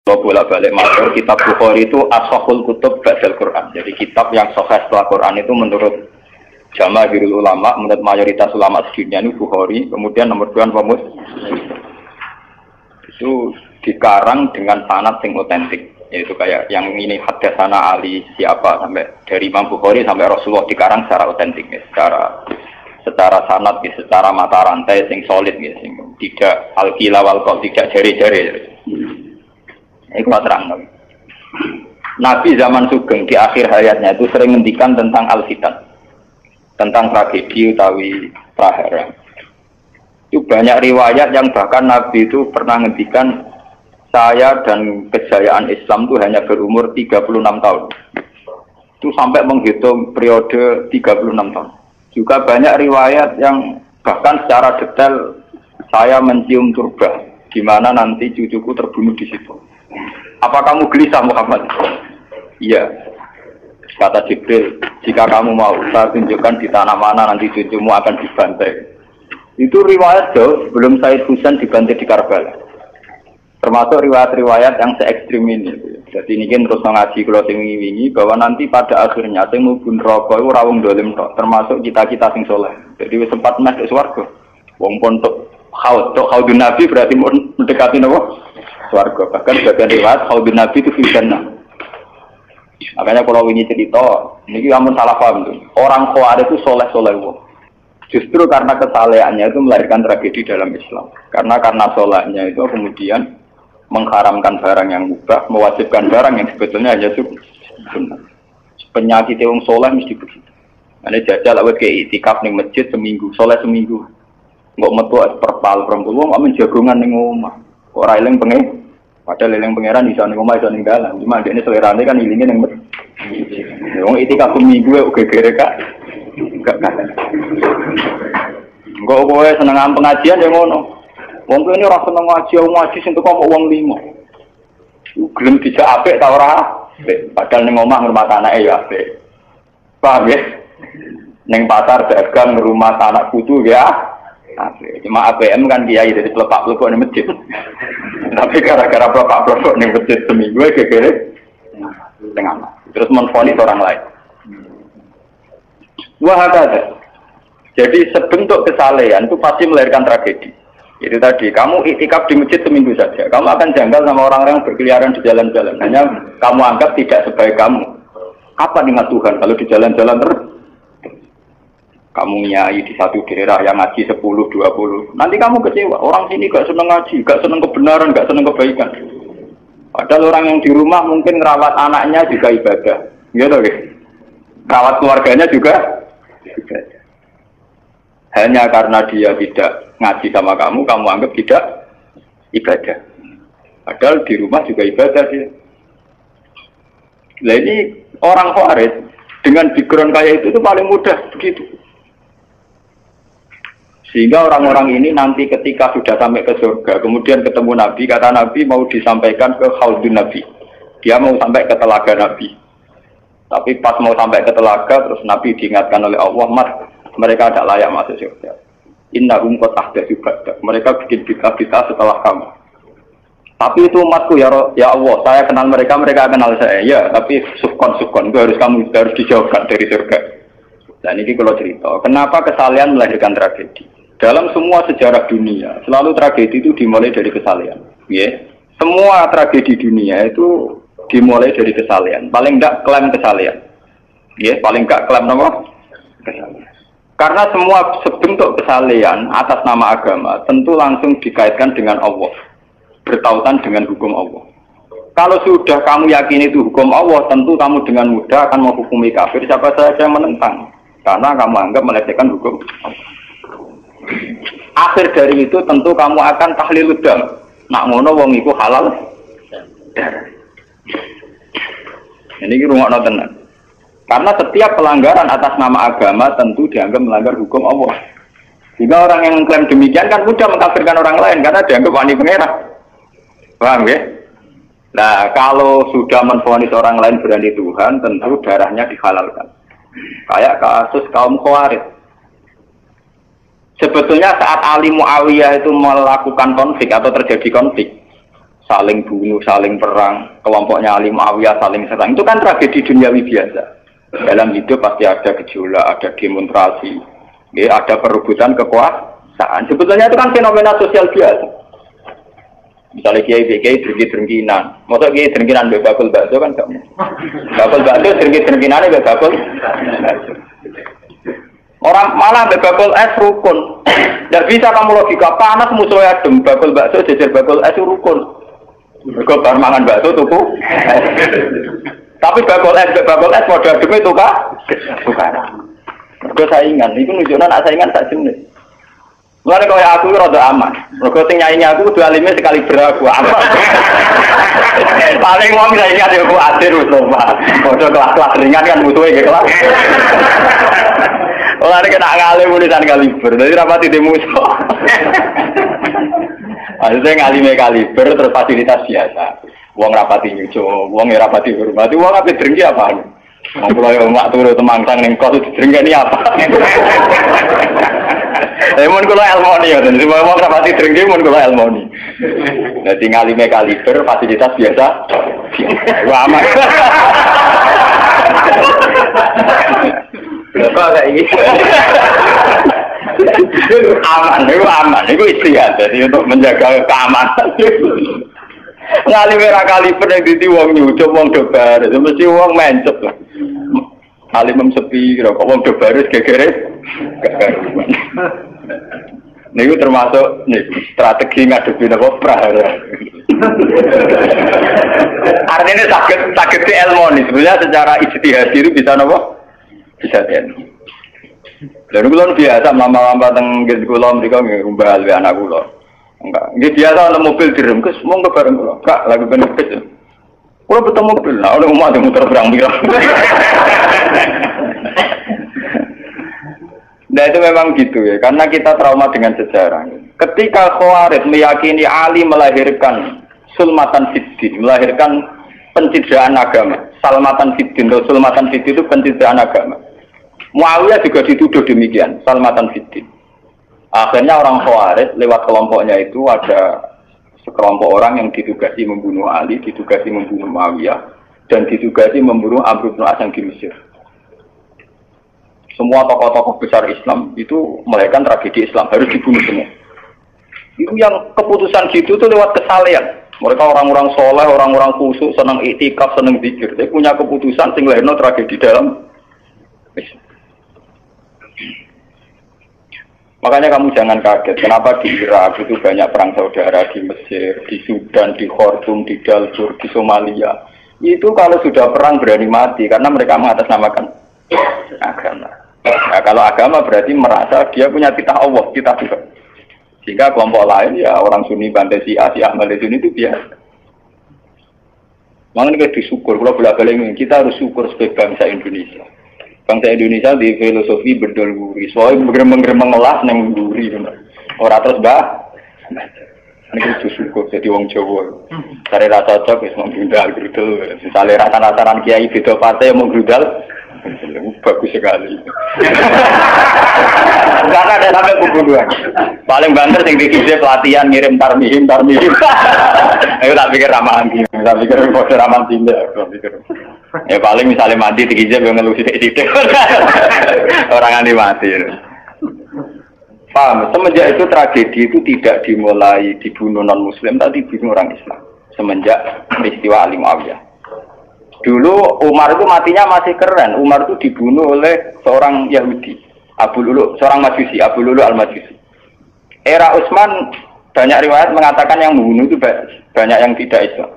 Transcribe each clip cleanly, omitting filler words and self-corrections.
Kalau bolak-balik matur, kitab Bukhari itu ashahul kutub ba'dal Quran. Jadi kitab yang sahih setelah Quran itu menurut jamaahirul ulama, menurut mayoritas ulama sedunia ini Bukhari. Kemudian nomor 2 Muslim. Itu dikarang dengan sanad yang otentik. Yaitu kayak yang ini hadatsana Ali siapa sampai dari Imam Bukhari sampai Rasulullah dikarang secara otentik, secara sanad, secara mata rantai yang solid, tidak al-qila wal qaul, tidak jari-jari. Itu terang. Nabi zaman Sugeng di akhir hayatnya itu sering ngendikan tentang al-fitan, tentang tragedi utawi prahara. Itu banyak riwayat yang bahkan Nabi itu pernah ngendikan saya dan kejayaan Islam itu hanya berumur 36 tahun. Itu sampai menghitung periode 36 tahun. Juga banyak riwayat yang bahkan secara detail saya mencium turba, di mana nanti cucuku terbunuh di situ. Apa kamu gelisah Muhammad? Iya. Kata Jibril, jika kamu mau saya tunjukkan di tanah mana nanti cucumu akan dibantai. Itu riwayat jauh sebelum Said Husain dibantai di Karbala. Termasuk riwayat-riwayat yang se-ekstrim ini. Jadi ini kan terus ngaji kalau wingi-wingi bahwa nanti pada akhirnya sing mlebu neraka iku ora wong dolim tok, termasuk kita-kita sing saleh. Jadi wis sempat masuk swarga. Wong pontok haudun Nabi berarti mendekati napa? Swarga. Bahkan bagian riwayat haudun Nabi itu fil jannah. Makanya kalau ini cerita, ini kamu salah paham tuh. Orang Khawarij itu soleh-soleh wong. Justru karena kesalehannya itu melahirkan tragedi dalam Islam. Karena solehnya itu kemudian mengharamkan barang yang mubah, mewajibkan barang yang sebetulnya hanya sunnah. Penyakit wong soleh mesti begitu. Ane jajal awet ke itikaf ning masjid seminggu, soleh seminggu. Enggak metu perpal perempuan wong amen jagongan ning omah. Ora eling pengen. Padahal eling pangeran iso ning omah iso ning dalan. Cuma dekne selerane kan ilinge ning masjid. Wong itikaf seminggu kok gegere kak. Enggak kalah. Enggak kowe seneng pengajian ya ngono. Wong kene ora seneng ngaji sing teko kok wong 5. Gelem dijak apik ta ora? Padahal ning omah ngurmat anake ya apik. Paham ya? Ning pasar dagang ngurmat anak putu ya apik. Cuma APM kan kiai dari pelepak-plepok ning masjid. Tapi gara-gara pelepak-plepok ning masjid seminggu gegere tengah. Terus menfonis orang lain. Wah ada. Jadi sebentuk kesalehan itu pasti melahirkan tragedi. Itu tadi, kamu iktikaf di masjid seminggu saja, kamu akan janggal sama orang-orang yang berkeliaran di jalan-jalan. Hanya kamu anggap tidak sebaik kamu. Apa nikmat Tuhan kalau di jalan-jalan terus? Kamu nyai di satu daerah yang ngaji 10, 20. Nanti kamu kecewa. Orang sini gak seneng ngaji, gak seneng kebenaran, gak seneng kebaikan. Padahal orang yang di rumah mungkin ngerawat anaknya juga ibadah. Gitu guys. Rawat keluarganya juga ibadah. Hanya karena dia tidak ngaji sama kamu anggap tidak ibadah. Padahal di rumah juga ibadah dia. Nah ini orang Khawarij dengan background kayak itu paling mudah begitu. Sehingga orang-orang ini nanti ketika sudah sampai ke surga, kemudian ketemu Nabi, kata Nabi mau disampaikan ke Haudun Nabi. Dia mau sampai ke telaga Nabi. Tapi pas mau sampai ke telaga, terus Nabi diingatkan oleh Allah, mereka tidak layak masuk surga. Innahum qad ahdatsu ba'da. Mereka bikin bid'ah setelah kamu. Tapi itu umatku ya Allah, saya kenal mereka, mereka kenal saya. Ya, tapi sukon itu harus dijauhkan dari surga. Dan ini kalau cerita, kenapa kesalehan melahirkan tragedi? Dalam semua sejarah dunia, selalu tragedi itu dimulai dari kesalehan. Ya. Semua tragedi dunia itu dimulai dari kesalehan. Paling enggak klaim kesalehan. Ya, paling enggak klaim apa? Kesalehan. Karena semua bentuk kesalehan atas nama agama tentu langsung dikaitkan dengan Allah, bertautan dengan hukum Allah. Kalau sudah kamu yakin itu hukum Allah, tentu kamu dengan mudah akan menghukumi kafir siapa saja yang menentang, karena kamu anggap melecehkan hukum Allah. Akhir dari itu tentu kamu akan tahlil dam. Nak ngono wong iku halal darah. Ini rungokno tenan. Karena setiap pelanggaran atas nama agama tentu dianggap melanggar hukum Allah. Jika orang yang mengklaim demikian kan mudah mengkafirkan orang lain karena dianggap wani pengerah. Paham ya? Nah, kalau sudah menvonis orang lain berani Tuhan, tentu darahnya dihalalkan. Kayak kasus kaum Khawarij. Sebetulnya saat Ali Muawiyah itu melakukan konflik atau terjadi konflik, saling bunuh, saling perang, kelompoknya Ali Muawiyah saling serang. Itu kan tragedi duniawi biasa. Dalam hidup pasti ada gejolak, ada demonstrasi, ya, ada perebutan kekuasaan. Sebetulnya itu kan fenomena sosial biasa. Misalnya kiai drengki-drengkinan, masa kiai drengkinan bakul bakso kan gak mungkin. Bakul bakso drengki-drengkinannya bakul. Orang malah bakul es rukun. Tidak bisa kamu logika panas musuhnya adem, bakul bakso jejer bakul es rukun. Mereka bar mangan bakso tuku. Tapi bakul es pada adem itu kah? Bukan. Mereka saingan, itu nunjukkan saingan tak jenis. Mulai kalau aku rada aman. Mereka sing nyanyi aku kudu alime sekali beraku aman. Paling wong saya ingat aku adir Mustafa. Padha kelas-kelas ringan kan musuhe kelas. Ora nek nak ngalim tulisan kaliber. Dadi rapati di musuh. Ada ngalime kaliber terus fasilitas biasa. Wong rapati nyucu, wong rapati hormati, wong ape drengki apa? Wong kula yo mak turu temangsang ning kos drengki apa? Mun kula elmoni ya, dadi wong rapati drengki mun kula elmoni. Dadi ngalime kaliber fasilitas biasa. Wah aman. Berapa kayak gitu? Aman, itu istihad. Jadi untuk menjaga keamanan. Ngalih merah kaliber yang diti wong nyucup, wong dobaris. Mesti wong mencep lah. Alimem sepi, kok wong dobaris gegeres. Gak-garuan. Ini termasuk strategi ngadepi apa prahara. Artinya sakit di elmoni. Sebenarnya secara ijtihad itu bisa apa? Bisa ten. Lalu kulon biasa lama-lama tenggelam kulon mereka ngumbal be anak kulon. Enggak, dia biasa ada mobil direm, kes mau ke bareng kulon. Kak lagi benefit. Kulon betul mobil, nah udah mau ada muter berang-berang. Nah itu memang gitu ya, karena kita trauma dengan sejarah. Ketika Khawarij meyakini Ali melahirkan sulmatan fiddin, melahirkan pencitraan agama. Salmatan fiddin atau sulmatan fiddin itu pencitraan agama. Muawiyah juga dituduh demikian, salmatan fiddin. Akhirnya orang Khawarij lewat kelompoknya itu ada sekelompok orang yang ditugasi membunuh Ali, ditugasi membunuh Muawiyah, dan ditugasi membunuh Amr bin As di Mesir. Semua tokoh-tokoh besar Islam itu melahirkan tragedi Islam, harus dibunuh semua. Itu yang keputusan gitu itu lewat kesalehan. Mereka orang-orang soleh, orang-orang khusyuk, senang iktikaf, senang zikir. Dia punya keputusan sing lahirno tragedi dalam Islam. Makanya kamu jangan kaget, kenapa di Irak itu banyak perang saudara, di Mesir, di Sudan, di Khartoum, di Darfur, di Somalia. Itu kalau sudah perang berani mati, karena mereka mengatasnamakan agama. Nah, kalau agama berarti merasa dia punya titah Allah, titah Tuhan. Sehingga kelompok lain ya orang Sunni bantai Syiah, Ahmad Sunni itu biasa. Makanya kita disyukur, kalau bolak-balik kita harus syukur sebagai bangsa Indonesia. Bangsa Indonesia di filosofi berdol guri, soalnya bergeremeng-geremeng ngelas neng guri, orang terus ini kita syukur jadi wong Jawa. Cari rasa cocok, mau grudal, misalnya rasa-rasaran kiai beda partai mau grudal, bagus sekali. Karena ada sampai pembunuhan. Paling banter sing dikisi pelatihan ngirim tarmihim. Ayo tak pikir ramahan gitu, tak pikir kode ramahan tindak, tak pikir. Ya paling misalnya mati dikisi yang ngeluh sidik-sidik. Orang yang mati. Paham? Semenjak itu tragedi itu tidak dimulai dibunuh non-Muslim, tapi dibunuh orang Islam. Semenjak peristiwa Ali Muawiyah. Dulu Umar itu matinya masih keren. Umar itu dibunuh oleh seorang Yahudi, Abu Lulu, seorang Majusi, Abu Lulu al-Majusi. Era Utsman banyak riwayat mengatakan yang membunuh itu banyak yang tidak Islam.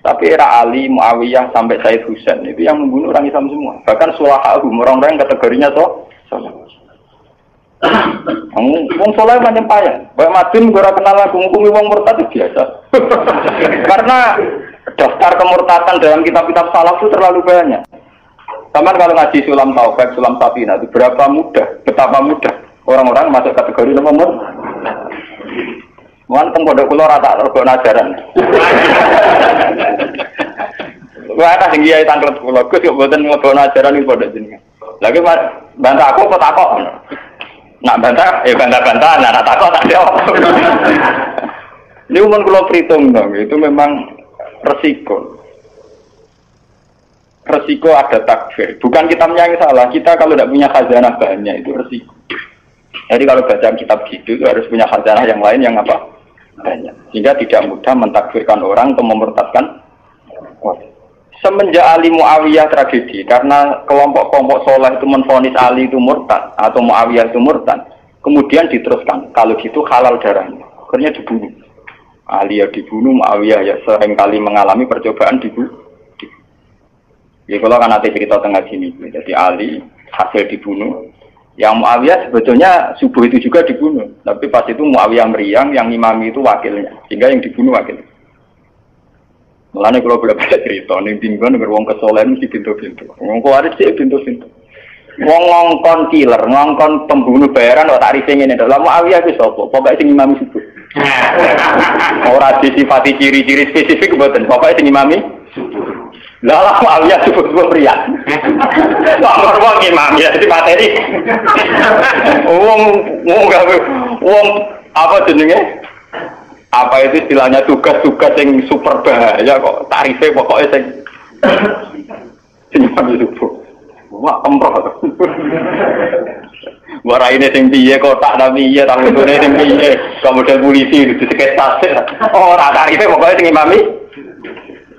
Tapi era Ali, Muawiyah sampai Said Husain itu yang membunuh orang Islam semua. Bahkan sulahahum, orang-orang yang kategorinya soleh. Wong soleh macam payah. Baik Madin gue kenal aku ngukumi wong murtad itu biasa. Karena daftar kemurtatan dalam kitab-kitab salaf itu terlalu banyak. Sama kalau ngaji Sulam Taufik, Sulam Safina itu betapa mudah orang-orang masuk kategori nomor. Mohon pondok kula rata rego ajaran. Wah ana sing kiai tanglet kula, Gus yo mboten nglebokno ajaran iki pondok jenengan. Lagi bantah aku kok takok. Nak bantah, bantah-bantah, nak takok tak jawab. Ini umum kalau perhitung dong, itu memang resiko. Resiko ada takfir. Bukan kitabnya yang salah. Kita kalau tidak punya khazanah banyak itu resiko. Jadi kalau baca kitab gitu itu harus punya khazanah yang lain yang apa? Banyak. Sehingga tidak mudah mentakfirkan orang atau memurtadkan. Semenjak Ali Muawiyah tragedi, karena kelompok-kelompok soleh itu menvonis Ali itu murtad atau Muawiyah itu murtad, kemudian diteruskan. Kalau gitu halal darahnya, akhirnya dibunuh. Ali ya dibunuh, Muawiyah ya seringkali mengalami percobaan dibunuh. Ya kalau kan nanti cerita tengah sini, jadi Ali hasil dibunuh, yang Muawiyah sebetulnya subuh itu juga dibunuh, tapi pas itu Muawiyah meriang, yang imami itu wakilnya, sehingga yang dibunuh wakil. Mulane kalau bolak-balik cerita, ning tinggon wong kesolen mesti pintu-pintu. Wong kuwaris sih pintu-pintu. Wong ngongkon killer, ngongkon pembunuh bayaran kok tarife ngene. Lah Muawiyah ku sapa? Pokoke sing imami subuh. Ora disifati ciri-ciri spesifik mboten. Pokoke sing imami subuh. Lah Muawiyah subuh pria. Nomor wong imam ya di materi. Wong apa jenenge? Apa itu istilahnya tugas-tugas yang super bahaya kok tarifnya pokoknya sing subuh. Wah, emroh. Wara ini sing piye kok tak nami iya tak ngene sing piye. Kemudian polisi diseket tasik. Ora tarifnya pokoknya sing imami.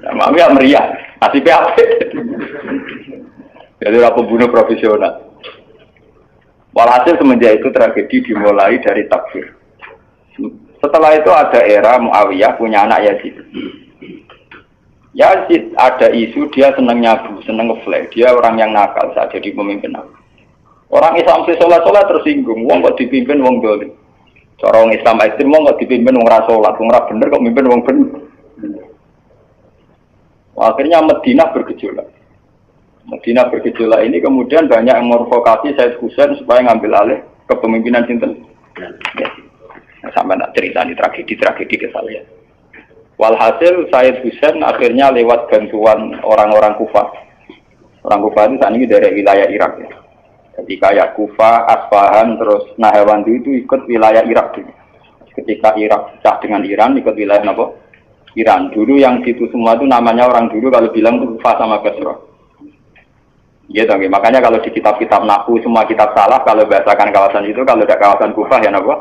Imami ya meriah. Nasibnya apik. Jadi ora pembunuh profesional. Walhasil semenjak itu tragedi dimulai dari takfir. Setelah itu ada era Muawiyah punya anak Yazid. Yazid ada isu dia senang nyabu, senang ngeflek. Dia orang yang nakal saat jadi pemimpin. Orang Islam sholat tersinggung. Wong kok dipimpin wong dolim. Cara orang Islam ekstrem wong kok dipimpin wong ra sholat, wong ra bener kok mimpin wong bener. Akhirnya Madinah bergejolak. Madinah bergejolak ini kemudian banyak yang mervokasi Said Husain supaya ngambil alih kepemimpinan sinten. Sampai nak cerita di tragedi kesalahan. Walhasil Said Husain akhirnya lewat bantuan orang-orang Kufah. Orang Kufah itu saat ini dari wilayah Irak. Ya. Jadi kayak Kufah, Asfahan, terus Nahawandu itu ikut wilayah Irak dulu. Ketika Irak pecah dengan Iran, ikut wilayah apa? Iran. Dulu yang situ semua itu namanya orang dulu kalau bilang itu Kufah sama Basra. Gitu, makanya kalau di kitab-kitab Nahwu semua kitab salah kalau bahasakan kawasan itu, kalau ada kawasan Kufah ya apa?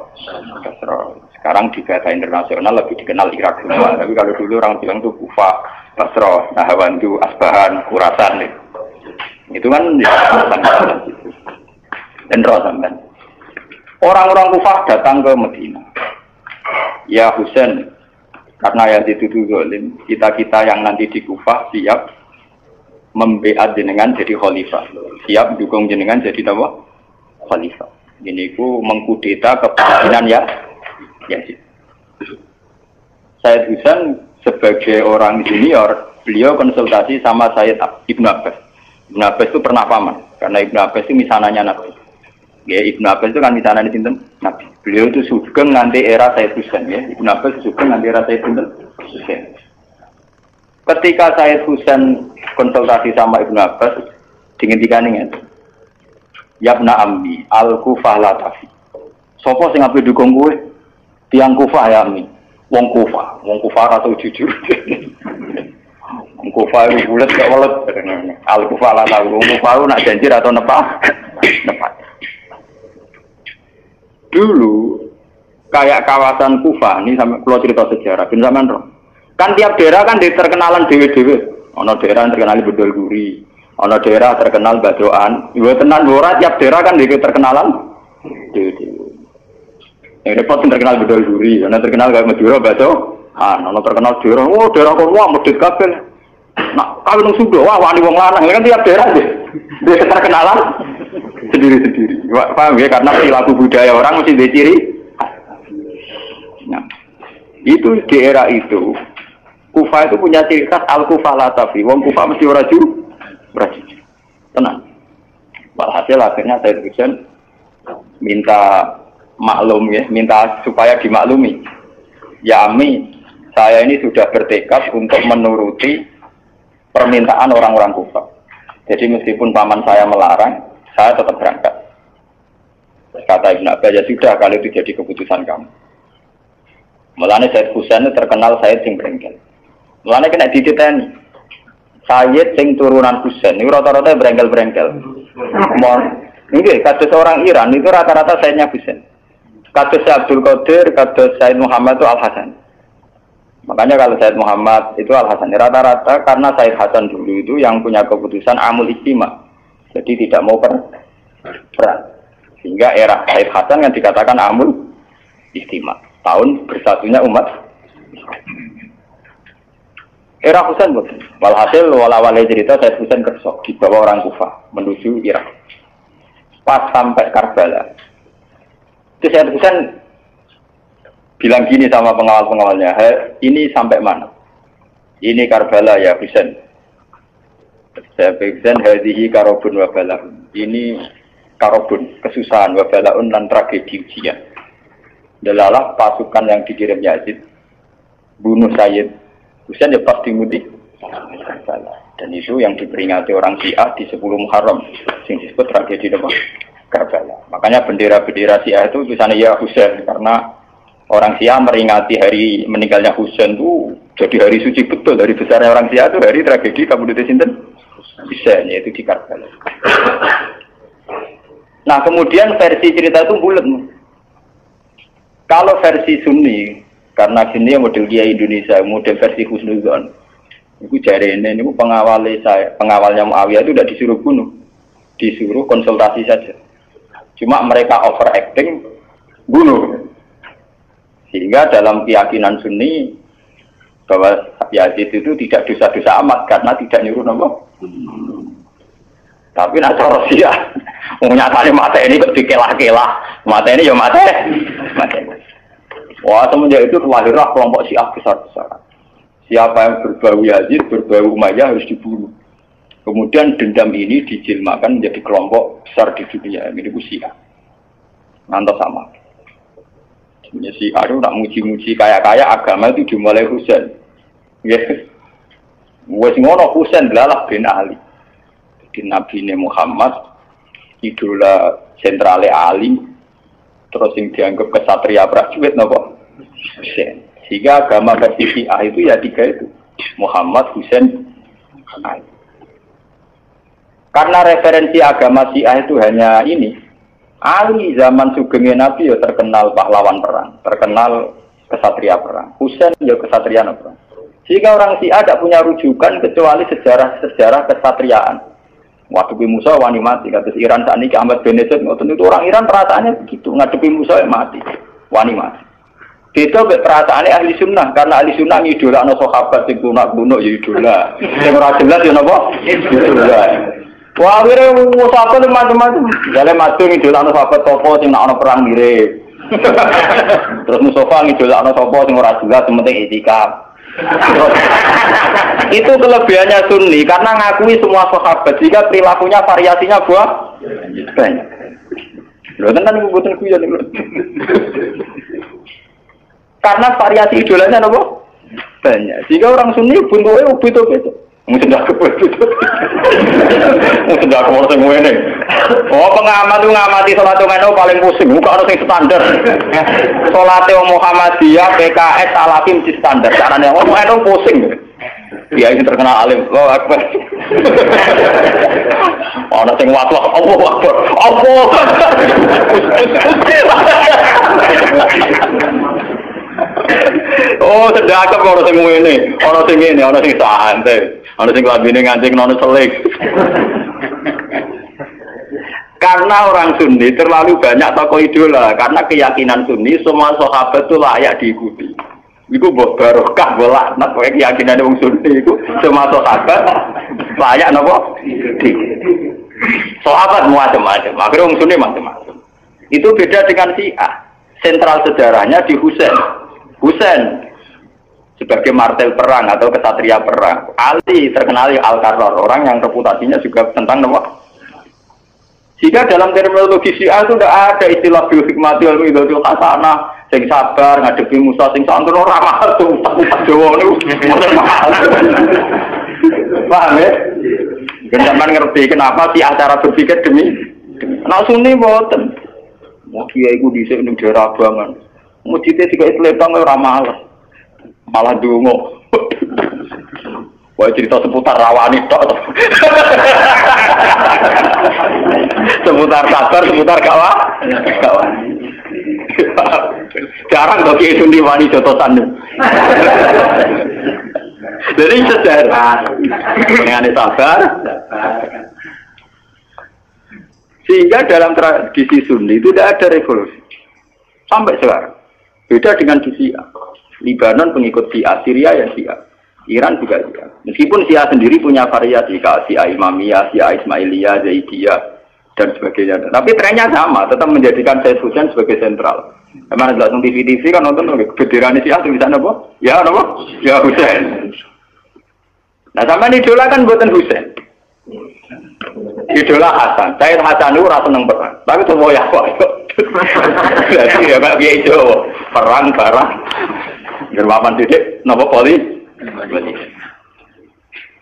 Sekarang di bahasa internasional lebih dikenal Irak semua. Tapi kalau dulu orang bilang itu Kufah, Basra, Nahawandu, Asbahan, Khurasan. Itu kan ya kawasan itu. Dan sampai orang-orang Kufah datang ke Madinah. Ya Husain, karena yang dituduh zalim, kita yang nanti di Kufah siap membeat jenengan jadi khalifah, siap dukung jenengan jadi apa? Khalifah. Ini ku mengkudeta kepemimpinan ya. Said Husain sebagai orang junior, beliau konsultasi sama Sayyid Ibnu Abbas. Ibnu Abbas itu pernah paman, karena Ibnu Abbas itu misananya Nabi. Ya, Ibnu Abbas itu kan misananya sinten Nabi. Beliau itu sugeng nanti era Said Husain ya. Ibnu Abbas sugeng nanti era Said Husain. Ketika Said Husain konsultasi sama Ibnu Abbas, dihentikan ini, Yabna Ammi, Al-Kufah la tafi. Sopo sing ape dukung kowe? Tiang Kufah ya Ammi. Wong Kufah atau jujur. Wong Kufah itu bulat gak welet. Al-Kufah la tafi. Wong Kufah nak janji atau nepat. Dulu kayak kawasan Kufah ini sampai kalau cerita sejarah, bin sampean roh. Kan tiap daerah kan terkenalan dewe-dewe. Ono daerah terkenal Bedol Guri, ono daerah terkenal Badroan. Ibu tenan ora tiap daerah kan terkenalan dewe-dewe. Yang repot terkenal Bedol Guri, ono terkenal kayak Madura Badroan, ono terkenal daerah. Oh daerah kono medhit kabeh. Nak kawin nang Sunda, wah wani wong lanang kan tiap daerah dia terkenalan sendiri-sendiri. Paham ya, karena perilaku budaya orang mesti ada ciri. Nah, itu di era itu Kufah itu punya ciri khas Al-Kufah la tafi. Wong Kufah mesti ora jujur. Tenang. Walhasil akhirnya Said Husain minta maklum ya, minta supaya dimaklumi. Ya Ami, saya ini sudah bertekad untuk menuruti permintaan orang-orang Kufah. Jadi meskipun paman saya melarang, saya tetap berangkat. Kata Ibnu Abbas, ya sudah kalau itu jadi keputusan kamu. Mulane Said Husain itu terkenal Said sing brengkel. Mulane kena dititeni. Said sing turunan Husain niku rata-rata brengkel-brengkel. Nggih, kados orang Iran itu rata-rata Saidnya Husain. Kados Abdul Qadir, kados Said Muhammad itu Al Hasan. Makanya kalau Said Muhammad itu Al Hasan rata-rata karena Said Hasan dulu itu yang punya keputusan amul ijtima. Jadi tidak mau perang. Sehingga era Said Hasan yang dikatakan amul ijtima. Tahun bersatunya umat. Era Husain betul. Walhasil wala-wala cerita Said Husain kersok dibawa orang Kufah menuju Irak. Pas sampai Karbala. Itu Said Husain bilang gini sama pengawal-pengawalnya, ini sampai mana? Ini Karbala ya Husain. Saya Husain hadhihi karobun wa bala'un. Ini karobun, kesusahan wa bala'un dan tragedi ujian. Delalah pasukan yang dikirim Yazid bunuh Sayyid Husain ya pasti mudik Karbala. Dan itu yang diperingati orang Syiah di 10 Muharram yang disebut tragedi Karbala. Makanya bendera-bendera Syiah itu tulisannya ya Husain karena orang Syiah meringati hari meninggalnya Husain itu jadi hari suci betul. Dari besarnya orang Syiah itu hari tragedi Kabudut Sinten Husain, yaitu di Karbala. Nah kemudian versi cerita itu bulat. Kalau versi Sunni, karena sini model Kiai Indonesia, model versi Husnuzon, itu jari ini pengawalnya Muawiyah itu sudah disuruh bunuh, disuruh konsultasi saja. Cuma mereka overacting, bunuh. Sehingga dalam keyakinan Sunni bahwa Yazid itu tidak dosa-dosa amat karena tidak nyuruh nopo. Tapi nak cara Syiah, nyatane mata ini kok dikelah-kelah, mata ini ya mata. Wah semenjak itu terlahirlah kelompok Syiah besar-besaran. Siapa yang berbau Yazid, berbau Umayyah harus dibunuh. Kemudian dendam ini dijilmakan menjadi kelompok besar di dunia. Ini itu Syiah. Ngantos sama. Sebenarnya Syiah itu nak muji-muji kaya-kaya agama itu dimulai Husain. Yes. Wes ngono Husain adalah bin Ali. Jadi Nabi Muhammad idola sentrale Ali. Terus yang dianggap kesatria prajurit napa? Husain. Sehingga agama versi Syiah itu ya 3 itu. Muhammad, Husain, Ali. Karena referensi agama Syiah itu hanya ini. Ali zaman sugengnya Nabi ya terkenal pahlawan perang, terkenal kesatria perang. Husain ya kesatria perang. Sehingga orang Syiah tidak punya rujukan kecuali sejarah kesatriaan. Waktu Musa wani mati, kata Iran saat ini Ahmad Benezet, itu orang Iran perasaannya begitu, ngadepi Musa ya mati, wani mati. Beda perasaannya ahli sunnah, karena ahli sunnah ngidola ana sahabat sing kuno-kuno ya idola. Sing ora jelas ya napa? Idola. Wah, akhirnya sahabat macam-macam. Jale mati ngidola ana sahabat topo sing ana perang mirip. Terus Mustafa ngidola ana sapa sing ora jelas penting itikaf. Itu kelebihannya Sunni karena ngakui semua sahabat jika perilakunya variasinya banyak. Lho tenan iku boten kuyon lho. Karena variasi idolanya apa? Banyak. Jika orang Sunni buntuke ubit-ubit. Mungkin dak kebet. Mungkin dak ono sing ngene. Oh, pengamat itu ngamati salat ngono paling pusing, bukan ono sing standar. Salate Muhammadiyah, PKS, Salafi mesti standar. Carane ngono eno pusing. Dia ini terkenal alim. Allahu Akbar. Ono sing watwah, Allahu Akbar. Allah. Oh, sedekah kok ono sing ngene, ono sing ngene, ono sing santai. Ana sing lambene ngancing nono selik. Karena orang Sunni terlalu banyak tokoh idola, karena keyakinan Sunni semua sahabat itu layak diikuti. Iku mbok barokah mbok laknat kowe keyakinan wong Sunni iku semua sahabat layak napa? Sahabat macam-macam, akhirnya wong Sunni macam-macam. Itu beda dengan Syiah. Sentral sejarahnya di Husain. Husain sebagai martel perang atau kesatria perang. Ali terkenal Al-Qarrar, orang yang reputasinya juga tentang nama. Jika dalam terminologi Syiah itu tidak ada istilah bihikmati al-idhatul hasanah, sing sabar ngadepi Musa sing santun ora mahal tuh. Jawa niku mboten mahal. Paham ya? Sampeyan ngerti kenapa sih acara berpikir demi. Nek Sunni mboten. Mau kiai iku dhisik ning daerah Abangan. Mujite tiga Islam ora malah dungo. Wah cerita seputar rawani tok. Seputar sabar, seputar kawan. Jarang kok itu diwani jotosan. Jadi sejarah dengan sabar. Sehingga dalam tradisi Sunni itu tidak ada revolusi sampai sekarang. Beda dengan di Syiah. Libanon pengikut Syiah, Syria ya Syiah, Iran juga Syiah. Meskipun Syiah sendiri punya variasi, kayak Syiah Imamiyah, Syiah Ismailiyah, Zaidiyah dan sebagainya. Tapi trennya sama, tetap menjadikan Said Husain sebagai sentral. Emang langsung TV kan nonton bendera Syiah tulisan apa? Ya apa? Ya Husain. Nah sama idola kan buatan Husain. Idola Hasan, Said Hasan itu rasa seneng perang, tapi semua ya kok. Jadi ya Pak Kiai Jawa, perang barang, gerwaman titik, nopo poli.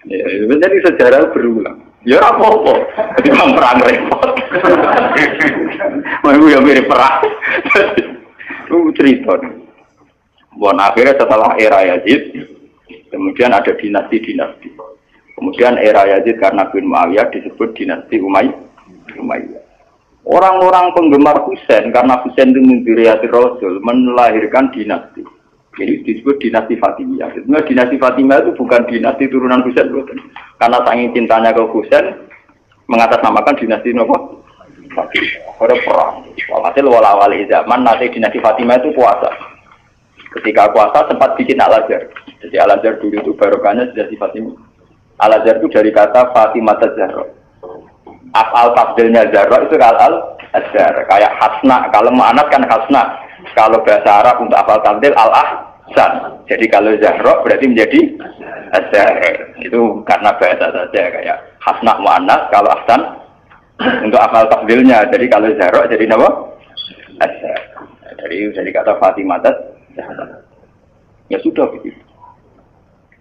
Ya, menjadi sejarah berulang. Ya apa-apa, jadi perang repot. Mau yang mirip perang, itu cerita. Buat akhirnya setelah era Yazid, kemudian ada dinasti-dinasti. Kemudian era Yazid karena bin Muawiyah disebut dinasti Umayyah. Orang-orang penggemar Husain karena Husain itu mendiriati Rasul melahirkan dinasti. Jadi disebut dinasti Fatimiyah. Sebenarnya dinasti Fatimiyah itu bukan dinasti turunan Husain, karena saking cintanya ke Husain mengatasnamakan dinasti apa? Fatimiyah. Ada perang. Walhasil wala-wali zaman nanti dinasti Fatimiyah itu puasa. Ketika puasa sempat bikin Al-Azhar. Jadi Al-Azhar dulu itu barokahnya dinasti Fatimiyah. Al-Azhar itu dari kata Fatimah Zahra. Af'al tafdilnya Zahra itu Al-Azhar. Kayak Hasna, kalau mu'anat kan Hasna. Kalau bahasa Arab untuk af'al tafdil Al-Ahsan. Jadi kalau Zahra berarti menjadi Azhar. Itu karena bahasa saja kayak Hasna mu'anat, kalau Ahsan untuk af'al tafdilnya. Jadi kalau Zahra jadi apa? Azhar. Dari kata Fatimah Zahra. Ya sudah begitu.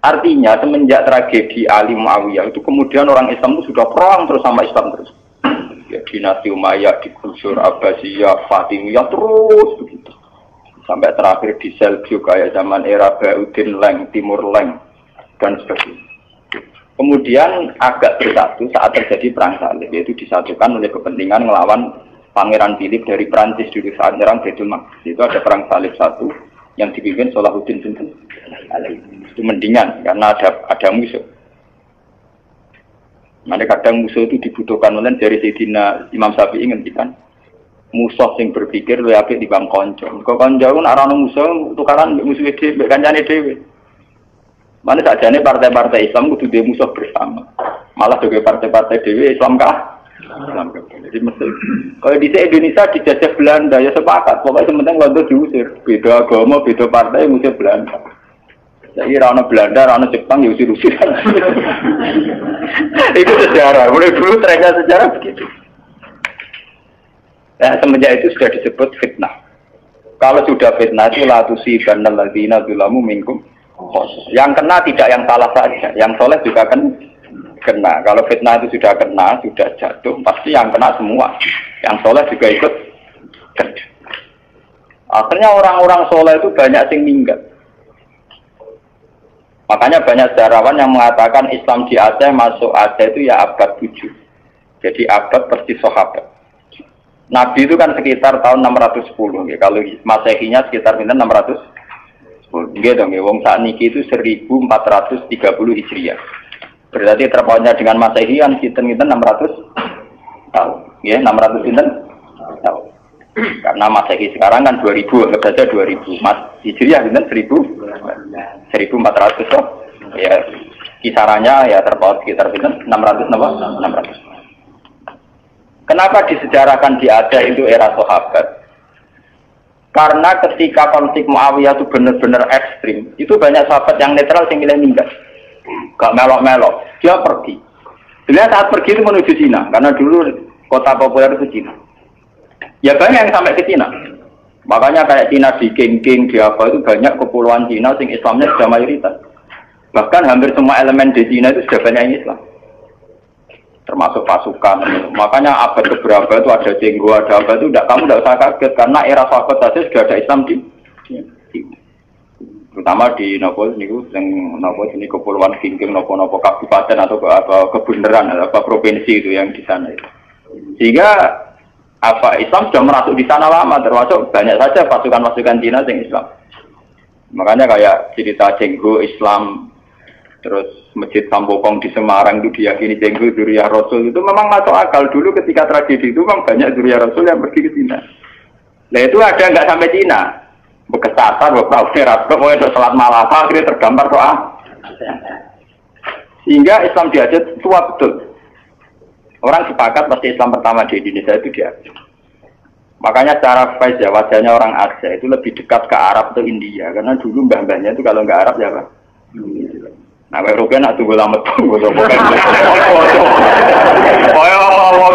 Artinya semenjak tragedi Ali Muawiyah itu kemudian orang Islam itu sudah perang terus sama Islam terus. Ya, dinasti Umayyah digusur, Abbasiyah, Fatimiyah terus begitu. Sampai terakhir di Seljuk kayak zaman era Bauddin Leng, Timur Leng dan sebagainya. Kemudian agak bersatu saat terjadi perang salib, yaitu disatukan oleh kepentingan melawan Pangeran Philip dari Prancis dulu saat menyerang Baitul Maqdis. Itu ada perang salib satu yang dipimpin Salahuddin Sinten. Itu mendingan karena ada musuh. Nanti kadang musuh itu dibutuhkan oleh dari Sayyidina Imam Syafi'i ngendikan musuh yang berpikir lebih apik di bang konco. Kok konco pun arana musuh tukaran musuh dhewe, kancane dhewe. Mana sajane partai-partai Islam kudu dhewe musuh bersama. Malah juga partai-partai dhewe Islam kah? Islam kah. Jadi mesti kalau di Indonesia dijajah Belanda ya sepakat, pokoknya sementing Belanda diusir. Beda agama, beda partai musuh Belanda. Jadi rana Belanda, rana Jepang ya usir-usir. Itu sejarah. Mulai dulu trennya sejarah begitu. Nah, semenjak itu sudah disebut fitnah. Kalau sudah fitnah itu la tusibanna alladziina dzalamu minkum. Yang kena tidak yang salah saja, yang soleh juga akan kena. Kalau fitnah itu sudah kena, sudah jatuh, pasti yang kena semua. Yang soleh juga ikut kena. Akhirnya orang-orang soleh itu banyak yang minggat. Makanya banyak sejarawan yang mengatakan Islam di Aceh masuk Aceh itu ya abad 7. Jadi abad persis sahabat. Nabi itu kan sekitar tahun 610. Ya. Kalau Masehinya sekitar 610. Gitu dong, ya. Wong saat niki itu 1430 Hijriah. Berarti terpautnya dengan Masehi kan kita 600 tahun. Ya, 600 tahun. Karena Masehi sekarang kan 2000, anggap saja 2000. Mas Hijriah kan 1400 toh. Ya, kisarannya ya terpaut sekitar 600. Kenapa disejarahkan di Aceh itu era sahabat? Karena ketika konflik Muawiyah itu benar-benar ekstrim, itu banyak sahabat yang netral yang milih minggat. Gak melok-melok, dia pergi. Dia saat pergi itu menuju Cina, karena dulu kota populer itu Cina. Ya banyak yang sampai ke Cina. Makanya kayak Cina di King di apa itu banyak kepulauan Cina sing Islamnya sudah mayoritas. Bahkan hampir semua elemen di Cina itu sudah banyak yang Islam. Termasuk pasukan. Makanya abad keberapa itu ada Cenggo, ada apa itu kamu tidak usah kaget karena era sahabat saja sudah ada Islam di Terutama di nopo niku yang nopo ini kepulauan Singking nopo kabupaten atau apa kebenaran atau apa provinsi itu yang di sana itu. Sehingga apa Islam sudah merasuk di sana lama, termasuk banyak saja pasukan-pasukan Cina yang Islam. Makanya kayak cerita Cenggu Islam, terus Masjid Sampokong di Semarang itu diyakini Cenggu Dzurriyyah Rasul itu memang masuk akal dulu ketika tragedi itu memang banyak Dzurriyyah Rasul yang pergi ke Cina. Nah itu ada nggak sampai Cina. Bekesatan, beberapa rakyat, pokoknya sholat malam, akhirnya tergambar doa. Sehingga Islam di Aceh tua betul. Orang sepakat pasti Islam pertama di Indonesia itu di Aceh. Makanya secara face ya, wajahnya orang Aceh itu lebih dekat ke Arab atau India. Karena dulu mbah-mbahnya itu kalau nggak Arab ya apa? Nah, Eropa nak tunggu lama tunggu. Ngomong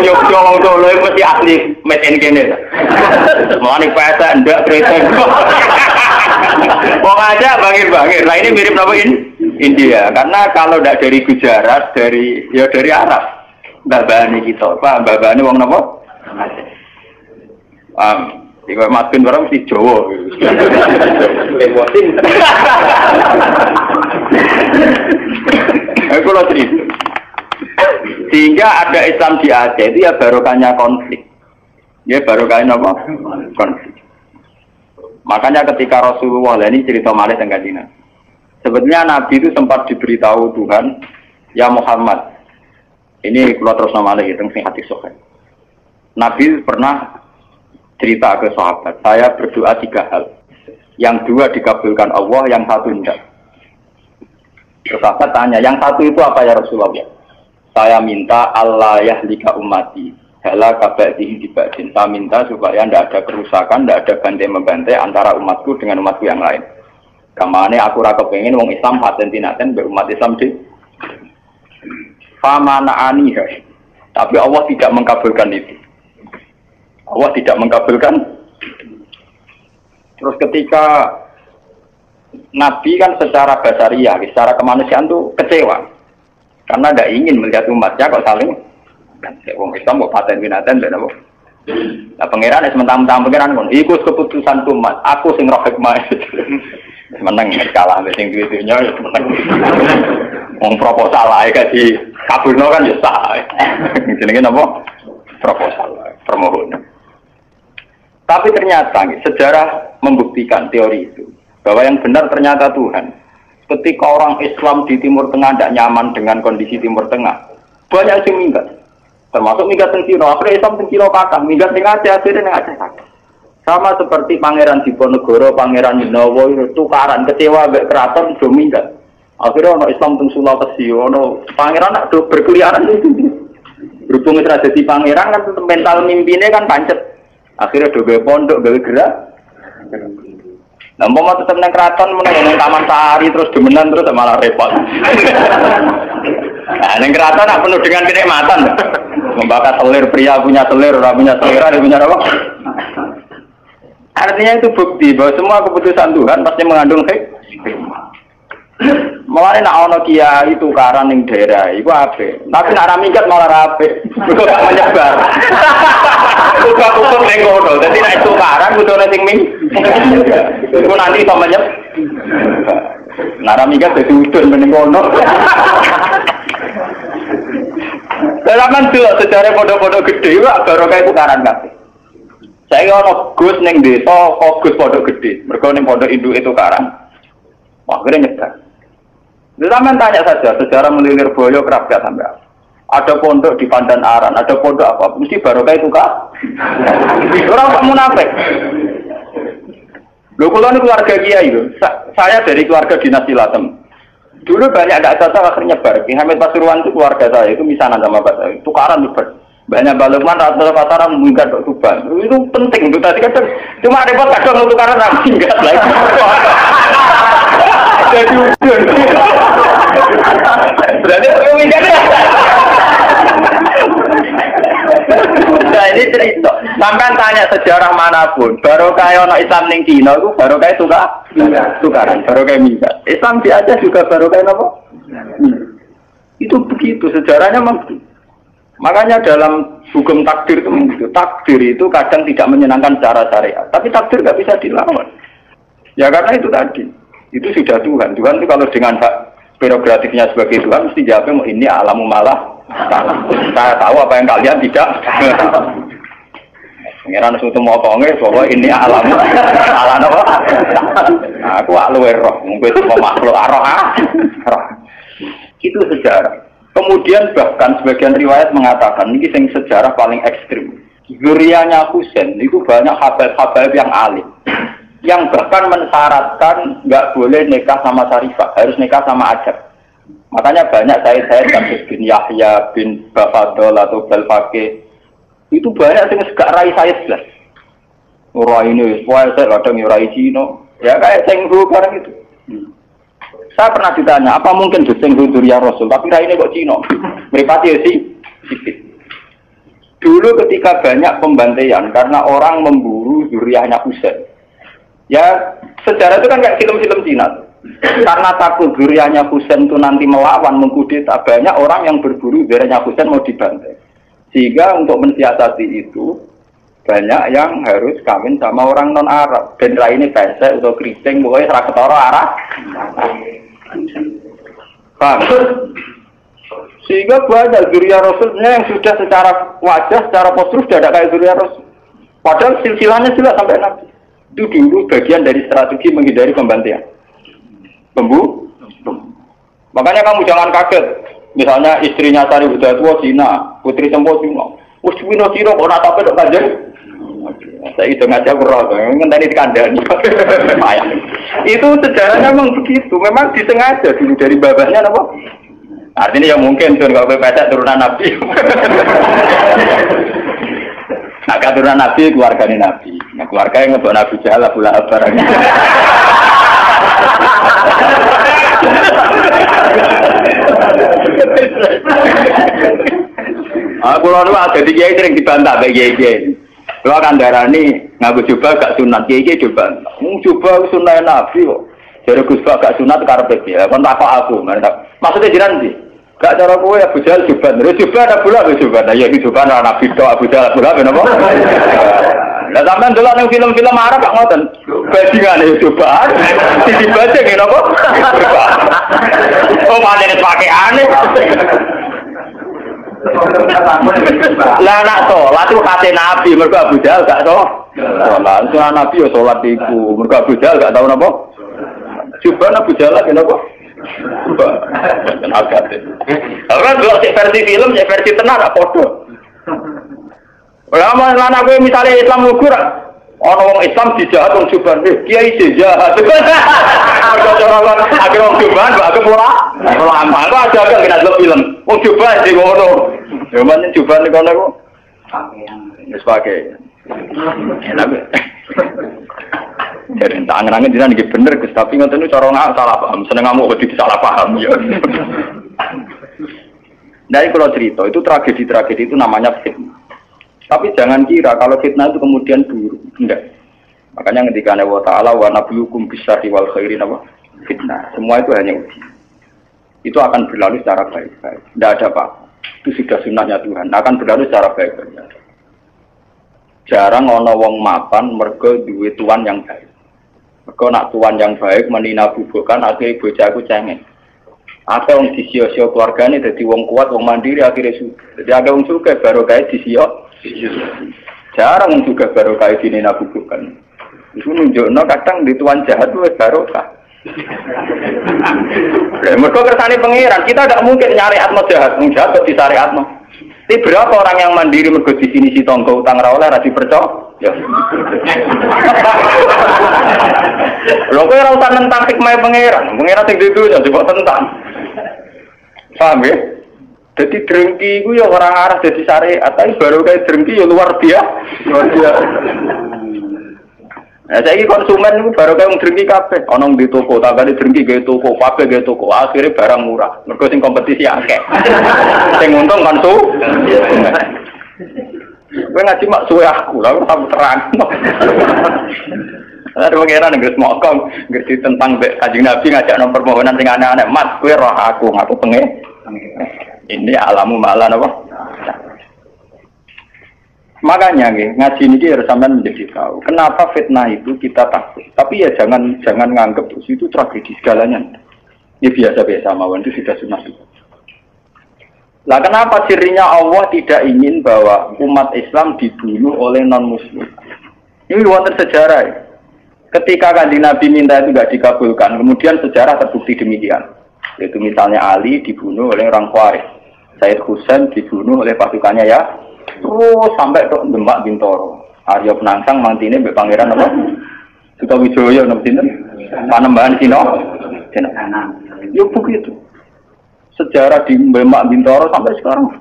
Solo itu mesti asli made in Kenya. Mau nih pesa ndak kreten. Mau aja bangir-bangir. Nah ini mirip apa India. Karena kalau ndak dari Gujarat, dari Arab. Babane kita, Pak, babane wong napa? Iku makin barang mesti Jawa. Emosi. Aku lo cerita. Sehingga ada Islam di Aceh itu ya barokahnya konflik. Ya barokahnya apa? Konflik. Makanya ketika Rasulullah ini cerita malih tentang Cina. Sebetulnya Nabi itu sempat diberitahu Tuhan, ya Muhammad. Ini kalau terus nama lagi tentang hati sokan. Nabi pernah cerita ke sahabat, saya berdoa 3 hal. Yang 2 dikabulkan Allah, yang 1 tidak. Terus sahabat tanya, yang 1 itu apa ya Rasulullah? Saya minta Allah yahlika ummati, hala kabadihi dibadin. Saya minta supaya tidak ada kerusakan, tidak ada bantai-membantai antara umatku dengan umatku yang lain. Kamane aku rasa pengen wong Islam paten-tinaten berumat Islam di famana aniha. Tapi Allah tidak mengkabulkan itu. Allah tidak mengkabulkan. Terus ketika Nabi kan secara basariah, secara kemanusiaan tuh kecewa. Karena tidak ingin melihat umatnya kok saling wong Islam kok paten binatan dan apa. Nah pangeran es mentang-mentang pangeran kon ikut keputusan umat. Aku sing roh hikmah. Menang kalah sing duwe-dunya ya menang. Wong proposal ae kasih kabulno kan ya sah. Jenenge napa? Proposal, permohonan. Tapi ternyata sejarah membuktikan teori itu bahwa yang benar ternyata Tuhan. Ketika orang Islam di Timur Tengah tidak nyaman dengan kondisi Timur Tengah, banyak yang minggat. Termasuk minggat di Cina. Akhirnya Islam di Cina patah, minggat di Aceh, akhirnya di Aceh patah. Sama seperti Pangeran Diponegoro, Pangeran Dinowo itu tukaran kecewa mbek keraton do minggat. Akhirnya ono Islam teng Sulawesi, ono pangeran nak do berkeliaran itu. Berhubung wis dadi pangeran kan mental mimpine kan pancet. Akhirnya do gawe pondok, gawe gerak. Nah, mau tetep nang keraton meneng nang Taman Sari terus demenan terus malah repot. Nah, nang keraton nak penuh dengan kenikmatan. Membakar selir, pria punya selir, orang punya selera, dia punya apa? Artinya itu bukti bahwa semua keputusan Tuhan pasti mengandung hikmah. Mulane nak ana kiai tukaran ning daerah iku apik. Tapi nak ra minggat malah ra apik. Kok gak menyebar. Kok ning kono. Dadi nek tukaran kudune sing ming. Iku nanti iso menyebar. Nak ra minggat dadi udun ning kono. Dalam dulu sejarah pondok-pondok gede iku barokah tukaran kabeh. Saya ono Gus ning desa, kok Gus pondok gede. Mergo ning pondok induk itu tukaran. Wah, akhirnya nyebar. Zaman tanya saja, sejarah melilir boyo kerabat sampai apa. Ada pondok di Pandan Aran, ada pondok apa, mesti barokah itu kak. Orang tak munafik. Loh, kalau ini keluarga kiai itu, saya dari keluarga dinasti Lasem. Dulu banyak tidak cocok akhirnya nyebar. Ki Hamid Pasuruan itu keluarga saya, itu misanan sama Pak saya, tukaran nyebar. Banyak balukman, rata-rata pasaran meningkat ke Tuban. Itu penting untuk tadi kadang. Cuma repot kadang untuk tukaran rapi enggak lagi. Jadi udun. Berarti aku mikirnya. Nah ini cerita. Sampai tanya sejarah manapun, barokah ono Islam ning Cina itu barokah tukaran, barokah minggat. Islam di Aceh juga barokah apa? Itu begitu sejarahnya memang begitu. Makanya dalam hukum takdir itu begitu. Takdir itu kadang tidak menyenangkan secara syariat, tapi takdir nggak bisa dilawan. Ya karena itu tadi. Itu sudah Tuhan. Tuhan itu kalau dengan hak prerogatifnya sebagai Tuhan mesti jawabnya ini alamu malah salah. Saya tahu apa yang kalian tidak. Pengiran suatu mau kongres bahwa ini alamu salah apa? Aku luwe roh, mungkin semua makhluk roh. Itu sejarah. Kemudian bahkan sebagian riwayat mengatakan ini yang sejarah paling ekstrim. Zuriyahnya Husain itu banyak habaib-habaib yang alim, yang bahkan mensyaratkan nggak boleh nikah sama Sarifah, harus nikah sama Ajab. Makanya banyak saya bin Yahya bin Bafadol atau Balfaqih itu banyak yang segak rai saya jelas. Rai ini, saya kadang rai Cino, ya kayak Senghu barang itu. Saya pernah ditanya, apa mungkin Senghu Durya Rasul, tapi rai ini kok Cino? Meripati sih. Dulu ketika banyak pembantaian karena orang memburu zuriyahnya Husain. Ya, sejarah itu kan kayak film-film Cina. Karena takut zuriyahnya Husain itu nanti melawan, mengkudeta, banyak orang yang berburu zuriyahnya Husain mau dibantai. Sehingga untuk mensiasati itu, banyak yang harus kawin sama orang non-Arab. Dan ini pesek atau keriting, pokoknya serah ketara Arab. Paham? Sehingga banyak zuriyah Rasulnya yang sudah secara wajah, secara postur sudah ada kayak zuriyah Rasul. Padahal silsilahnya jelas sampai Nabi. Itu dulu bagian dari strategi menghindari pembantaian. Makanya kamu jangan kaget. Misalnya istrinya Sari Budatua Cina, putri Sempo Cina. Uswino Cina kok nak sampai dok kajen. Saya itu ngajak berapa? Ngenteni dikandani. Itu sejarahnya memang begitu. Memang disengaja dulu dari babahnya apa? Artinya ya mungkin tuh kalau pesek turunan Nabi. Nah, turunan Nabi keluarganya Nabi. Nah, keluarga yang ngebawa Nabi Jahal Abu Lahab barangnya. Aku lalu ada di kiai sering dibantah baik kiai. Kalau akan darah ini ngaku coba gak sunat kiai coba. Coba sunat Nabi kok. Jadi Gus gak sunat karpet ya. Kon tak aku. Maksudnya jiran sih. Gak cara kowe Abu Jahal juban. Juban Abu Lahab juban. Ya iki juban ana Nabi tok Abu Jahal Abu Lahab napa? Lah sampean delok ning film-film Arab kok ngoten. Bajingane juban. Sisi baca ngene apa? Oh manene pakaiane. Lah nak salat itu kate Nabi mergo Abu Jahal gak to. Salat sunah Nabi yo salat iku. Mergo Abu Jahal gak tau napa? Juban Abu Jahal ngene apa? Agak deh. Orang dulu versi film, versi tenar apa podo. Lama lana gue misalnya Islam ukur, orang Islam dijahat orang Juban, kiai dijahat. Orang akhir orang Juban, akhir pola amal. Kau ada agak kena dulu film, orang Juban di kono. Zaman Juban di kono kok. Sebagai. Jadi tangan-tangan jiran ini bener, tapi nggak tahu cara nggak salah paham. Seneng kamu udah salah paham ya. Dari kalau cerita itu tragedi itu namanya fitnah. Tapi jangan kira kalau fitnah itu kemudian buruk, enggak. Makanya ketika Allah Taala wa nabiyukum bisyarri wal khairi apa fitnah. Semua itu hanya uji. Itu akan berlalu secara baik-baik. Tidak ada apa. Itu sudah sunnahnya Tuhan. Akan berlalu secara baik-baik. Jarang ana wong mapan mergo duwe tuan yang baik. Mergo nak tuan yang baik menina bubukan akhirnya bojaku cengeng. Apa wong disio-sio keluargane dadi wong kuat, wong mandiri akhirnya suka. Jadi ada wong suka baru kae disio. Jarang wong suka baru kae dinina bubukan. Itu nunjukno kadang di tuan jahat wis barokah. Mergo kersane pangeran, kita tidak mungkin nyari atmo jahat, wong jahat kok disariatno. Ini berapa orang yang mandiri mergo di sini si tonggo utang ra oleh ra dipercaya? Ya. Lho kowe ora usah nentang hikmah pangeran sing dudu ya coba tentang. Paham ya? Jadi drengki iku ya orang arah dadi syariat, tapi baru kayak drengki ya luar biasa. Nah, saiki konsumen itu baru kayak drengki kabeh, ana di toko, tambane drengki gawe toko, kabeh gawe toko, akhirnya barang murah. Mergo sing kompetisi akeh. Sing untung konsumen. Kowe ngaji mak suwe aku, lha ora terang. Ada pengiran yang ngerti mokong, ngerti tentang Kanjeng Nabi ngajak nomor permohonan sing aneh-aneh. Mas, kowe roh aku pengen. Ini alamu malan apa? Makanya ngaji ini harus sampean menjadi tahu. Kenapa fitnah itu kita takut. Tapi ya jangan nganggap itu tragedi segalanya. Ini biasa-biasa mawon itu sudah sunah. Lah kenapa cirinya Allah tidak ingin bahwa umat Islam dibunuh oleh non-muslim? Ini wonten sejarah. Ketika Kanjeng Nabi minta itu tidak dikabulkan, kemudian sejarah terbukti demikian. Yaitu misalnya Ali dibunuh oleh orang Khawarij, Said Husain dibunuh oleh pasukannya ya. Terus sampai ke Demak Bintoro, Arya Penangsang mantine mbek pangeran apa? Sutawijaya napa sinten? Panembahan Cina. Ya begitu. Sejarah di Demak Bintoro sampai sekarang.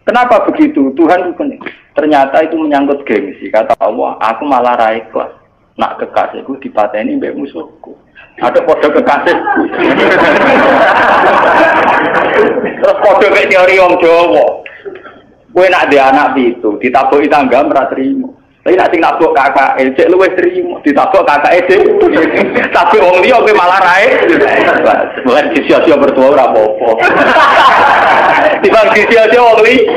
Kenapa begitu? Tuhan itu ternyata itu menyangkut gengsi. Kata Allah, aku malah ra ikhlas. Nak kekasihku dipateni mbek musuhku. Ada kode kekasihku. Terus kode kayak teori wong Jawa. Kowe nak dhe anak pitu, ditabuki tangga ora trimo. Tapi nak sing nabuk kakake, cek luwih trimo, ditabuk kakake dhewe. Tapi wong liya kowe malah rae. Bukan sia-sia bertua ora apa-apa. Dibang sia-sia wong liya.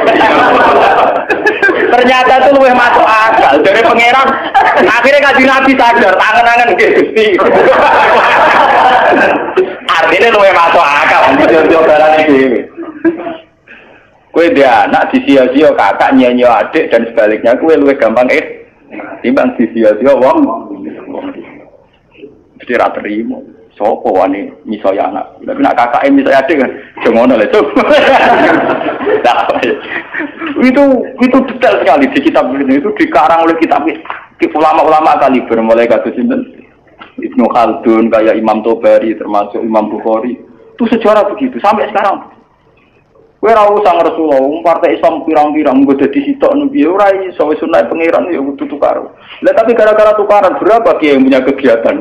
Ternyata itu luwih masuk akal dari pangeran. Akhirnya Kanjeng Nabi sadar, tangan-tangan nggih Gusti. Artinya luwih masuk akal, sia-sia barane dhewe. Kue dia anak disia-sia kakak nyanyi adik dan sebaliknya kue luwih gampang timbang disia-sia wong. Mesti ra terima. Sopo wani misoya anak. Tapi nak kakak misoya adik kan jangan oleh itu. Itu detail sekali di kitab itu dikarang oleh kitab ulama-ulama kaliber mulai kados sinten Ibnu Khaldun kayak Imam Tobari termasuk Imam Bukhari. Itu sejarah begitu sampai sekarang. Kowe ora usah Rasulullah, partai Islam pirang-pirang nggo dadi sitok niku ora iso wis sunah pangeran ya kudu tukar. Lah tapi gara-gara tukaran berapa kiai yang punya kegiatan?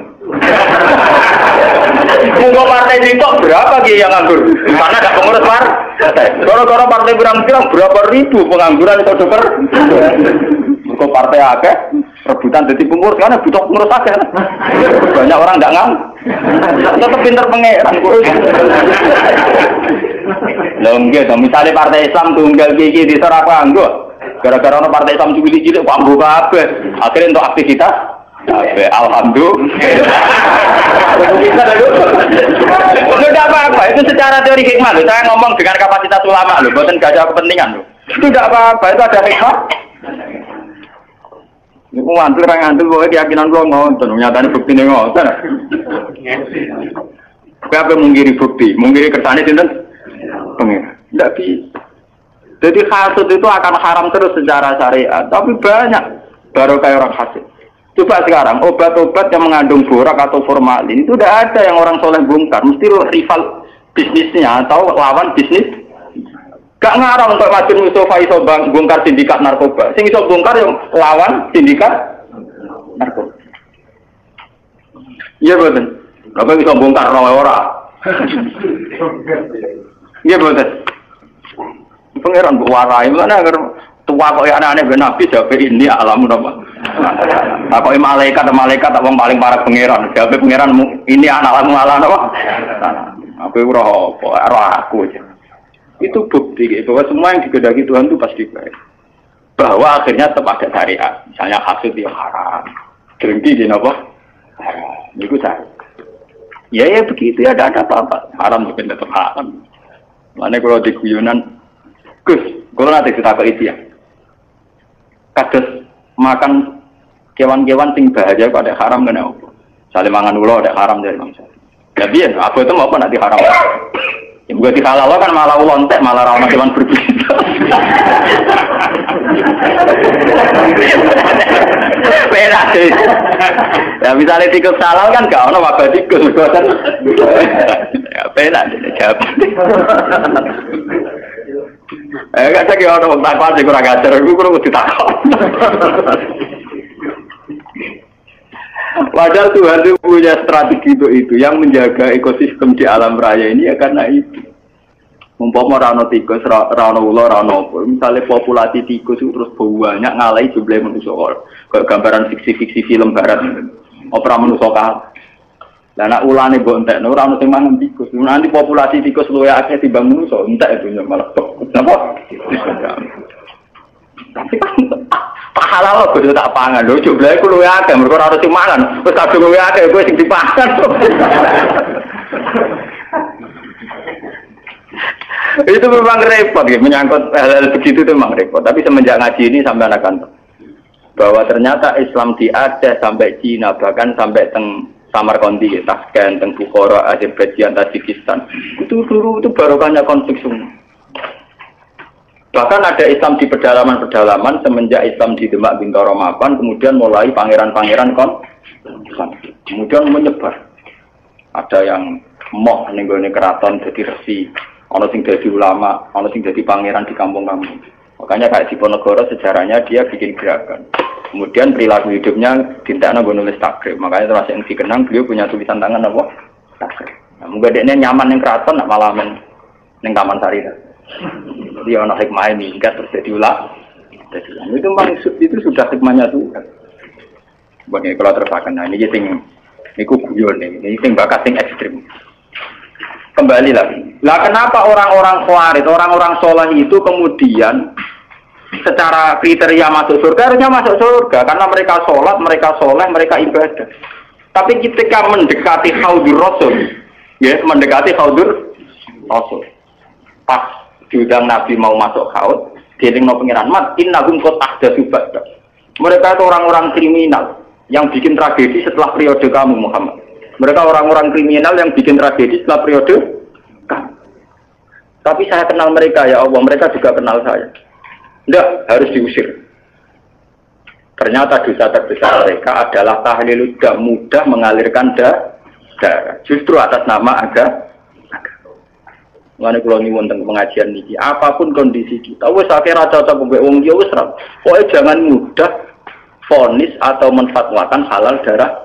Monggo partai sitok berapa kiai yang nganggur? Karena ada pengurus partai. Gara-gara partai pirang-pirang berapa ribu pengangguran itu dokter. Kok partai akeh rebutan dadi pengurus karena butuh pengurus akeh. Banyak orang enggak ngam. Tetap pinter pangeran kok. Lho nggih, misalnya partai Islam tunggal iki diserap kanggo. Gara-gara ono partai Islam cilik-cilik kok ambu kabeh. Akhirnya untuk aktivitas alhamdulillah. Tidak apa-apa, itu secara teori hikmah loh. Saya ngomong dengan kapasitas ulama loh, bukan gak ada kepentingan loh. Itu tidak apa-apa, itu ada hikmah. Ini ngantul, orang ngantul, pokoknya keyakinan gue ngonton, nyatanya bukti ini ngonton. Apa mengkiri bukti? Mengkiri kertasnya sinten? Pengira. Tidak bisa. Jadi hasud itu akan haram terus secara syariat, tapi banyak baru kayak orang hasud. Coba sekarang obat-obat yang mengandung borak atau formalin itu tidak ada yang orang soleh bongkar, mesti rival bisnisnya atau lawan bisnis. Gak ngarang untuk Masjid Mustafa iso bongkar sindikat narkoba. Sing iso bongkar yang lawan sindikat narkoba. Iya betul. Berapa iso bongkar orang? Iya betul. Pangeran warai mana agar tua kok ya aneh ben nabi jawab ini alamun apa? Apa malaikat tak wong paling parah pangeran. Jawab pangeran ini anak alamun alam apa? Apa ora aku aja. Itu bukti bahwa semua yang digedaki Tuhan itu pasti baik. Bahwa akhirnya tetap ada syariat. Misalnya hasud yang haram. Dengki di apa? Haram. Itu saya. Ya begitu ya ada apa-apa. Haram juga tetap haram. Mana kalau di guyonan Gus, kalau nanti kita ke itu ya, kados makan kewan-kewan sing bahaya kok ada haram kena apa? Saling mangan ulo ada haram dari bangsa. Ya biar, apa itu mau apa nanti haram? Yang buat dihalal kan malah ulontek, malah ramah kewan berbisa. Beda sih. Ya misalnya tikus halal kan gak ono wabah tikus, kan? Ya beda sih jawab. Gak cek ya orang takut sih kurang ajar, aku kurang ditakut. Padahal Tuhan itu punya strategi itu yang menjaga ekosistem di alam raya ini ya karena itu. Umpama rano tikus, rano ular, rano apa. Misalnya populasi tikus itu terus banyak ngalahi jumlah manusia. Kayak gambaran fiksi-fiksi film barat, opera manusia kalah. Lah nak ulane mbok entekno ora ono sing mangan tikus. Nanti populasi tikus luwih akeh timbang manusa, entek itu malah tok. Napa? Tapi kan pahala lo kudu tak pangan. Lho jumlahe ku luwih akeh, mergo ora sing mangan. Wis kadung luwih akeh kowe sing dipangan. Itu memang repot ya, menyangkut hal-hal begitu itu memang repot. Tapi semenjak ngaji ini sampai anak bahwa ternyata Islam di Aceh sampai Cina, bahkan sampai teng Samarkandi, Tashkent, teng Bukhara, Azerbaijan, Tajikistan. Itu dulu itu barokahnya konflik semua. Bahkan ada Islam di pedalaman-pedalaman semenjak Islam di Demak Bintoro Mapan, kemudian mulai pangeran-pangeran kemudian menyebar. Ada yang moh nenggone keraton jadi resi, ono sing jadi ulama, ono sing jadi pangeran di kampung-kampung. Makanya kayak di Ponorogo sejarahnya dia bikin gerakan. Kemudian perilaku hidupnya dintakna nggo nulis takrib. Makanya terus yang dikenang beliau punya tulisan tangan apa? Takrib. Nah, mungkin dia nyaman ning keraton nak malah ning Taman Sari. Dia ono hikmah ini enggak terus jadi ulama. Itu memang itu sudah hikmahnya Tuhan. Bagi kalau teruskan, nah ini sing niku guyon ini sing bakat sing ekstrim. Kembali lagi. Lah kenapa orang-orang khawarij, orang-orang soleh itu kemudian secara kriteria masuk surga harusnya masuk surga karena mereka sholat, mereka soleh, mereka ibadah. Tapi ketika mendekati haudur Rasul, ya mendekati haudur Rasul, pas diundang Nabi mau masuk haud, dielingno pengiran mat innahum qad ahdatsu ba'da. Mereka itu orang-orang kriminal yang bikin tragedi setelah periode kamu Muhammad. Mereka orang-orang kriminal yang bikin tragedi setelah periode kamu. Tapi saya kenal mereka ya Allah, mereka juga kenal saya. Enggak, harus diusir. Ternyata dosa terbesar mereka adalah tahlil tidak mudah mengalirkan darah. Justru atas nama agama. Mane kula nyuwun teng pengajian niki, apapun kondisi kita, wis akeh ra cocok mbek wong liya wis ra. Pokoke jangan mudah vonis atau menfatwakan halal darah.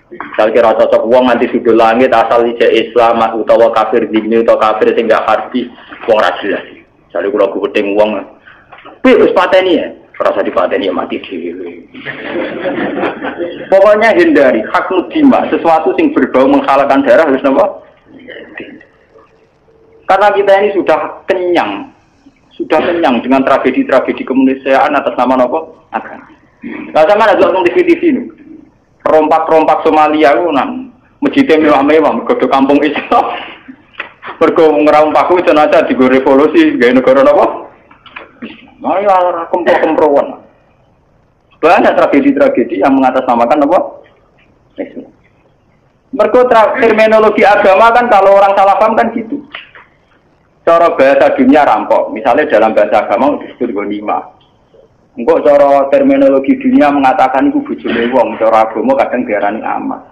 Misal kira cocok wong nganti sudul langit asal ijek Islam utawa kafir dini utawa kafir sing gak harti wong ra jelas. Misale kula gudeng wong, "Pi wis pateni ya." Rasa dipateni ya mati dhewe. Pokoknya hindari hak mudima, sesuatu yang berbau menghalalkan darah harus napa? Karena kita ini sudah kenyang dengan tragedi-tragedi kemanusiaan atas nama nopo agama. Nah, sama ada langsung di TV ini, perompak Somalia itu nang masjidnya mewah-mewah, mergo kampung Islam, mergo ngerampak itu aja di revolusi gaya negara nopo. Mari arah kempro-kemproan. Banyak tragedi-tragedi yang mengatasnamakan nopo Islam. Mergo terminologi agama kan kalau orang salah paham kan gitu. Cara bahasa dunia rampok, misalnya dalam bahasa agama disebut ghanimah. Engkau cara terminologi dunia mengatakan itu bojone wong, cara agama kadang diarani amat.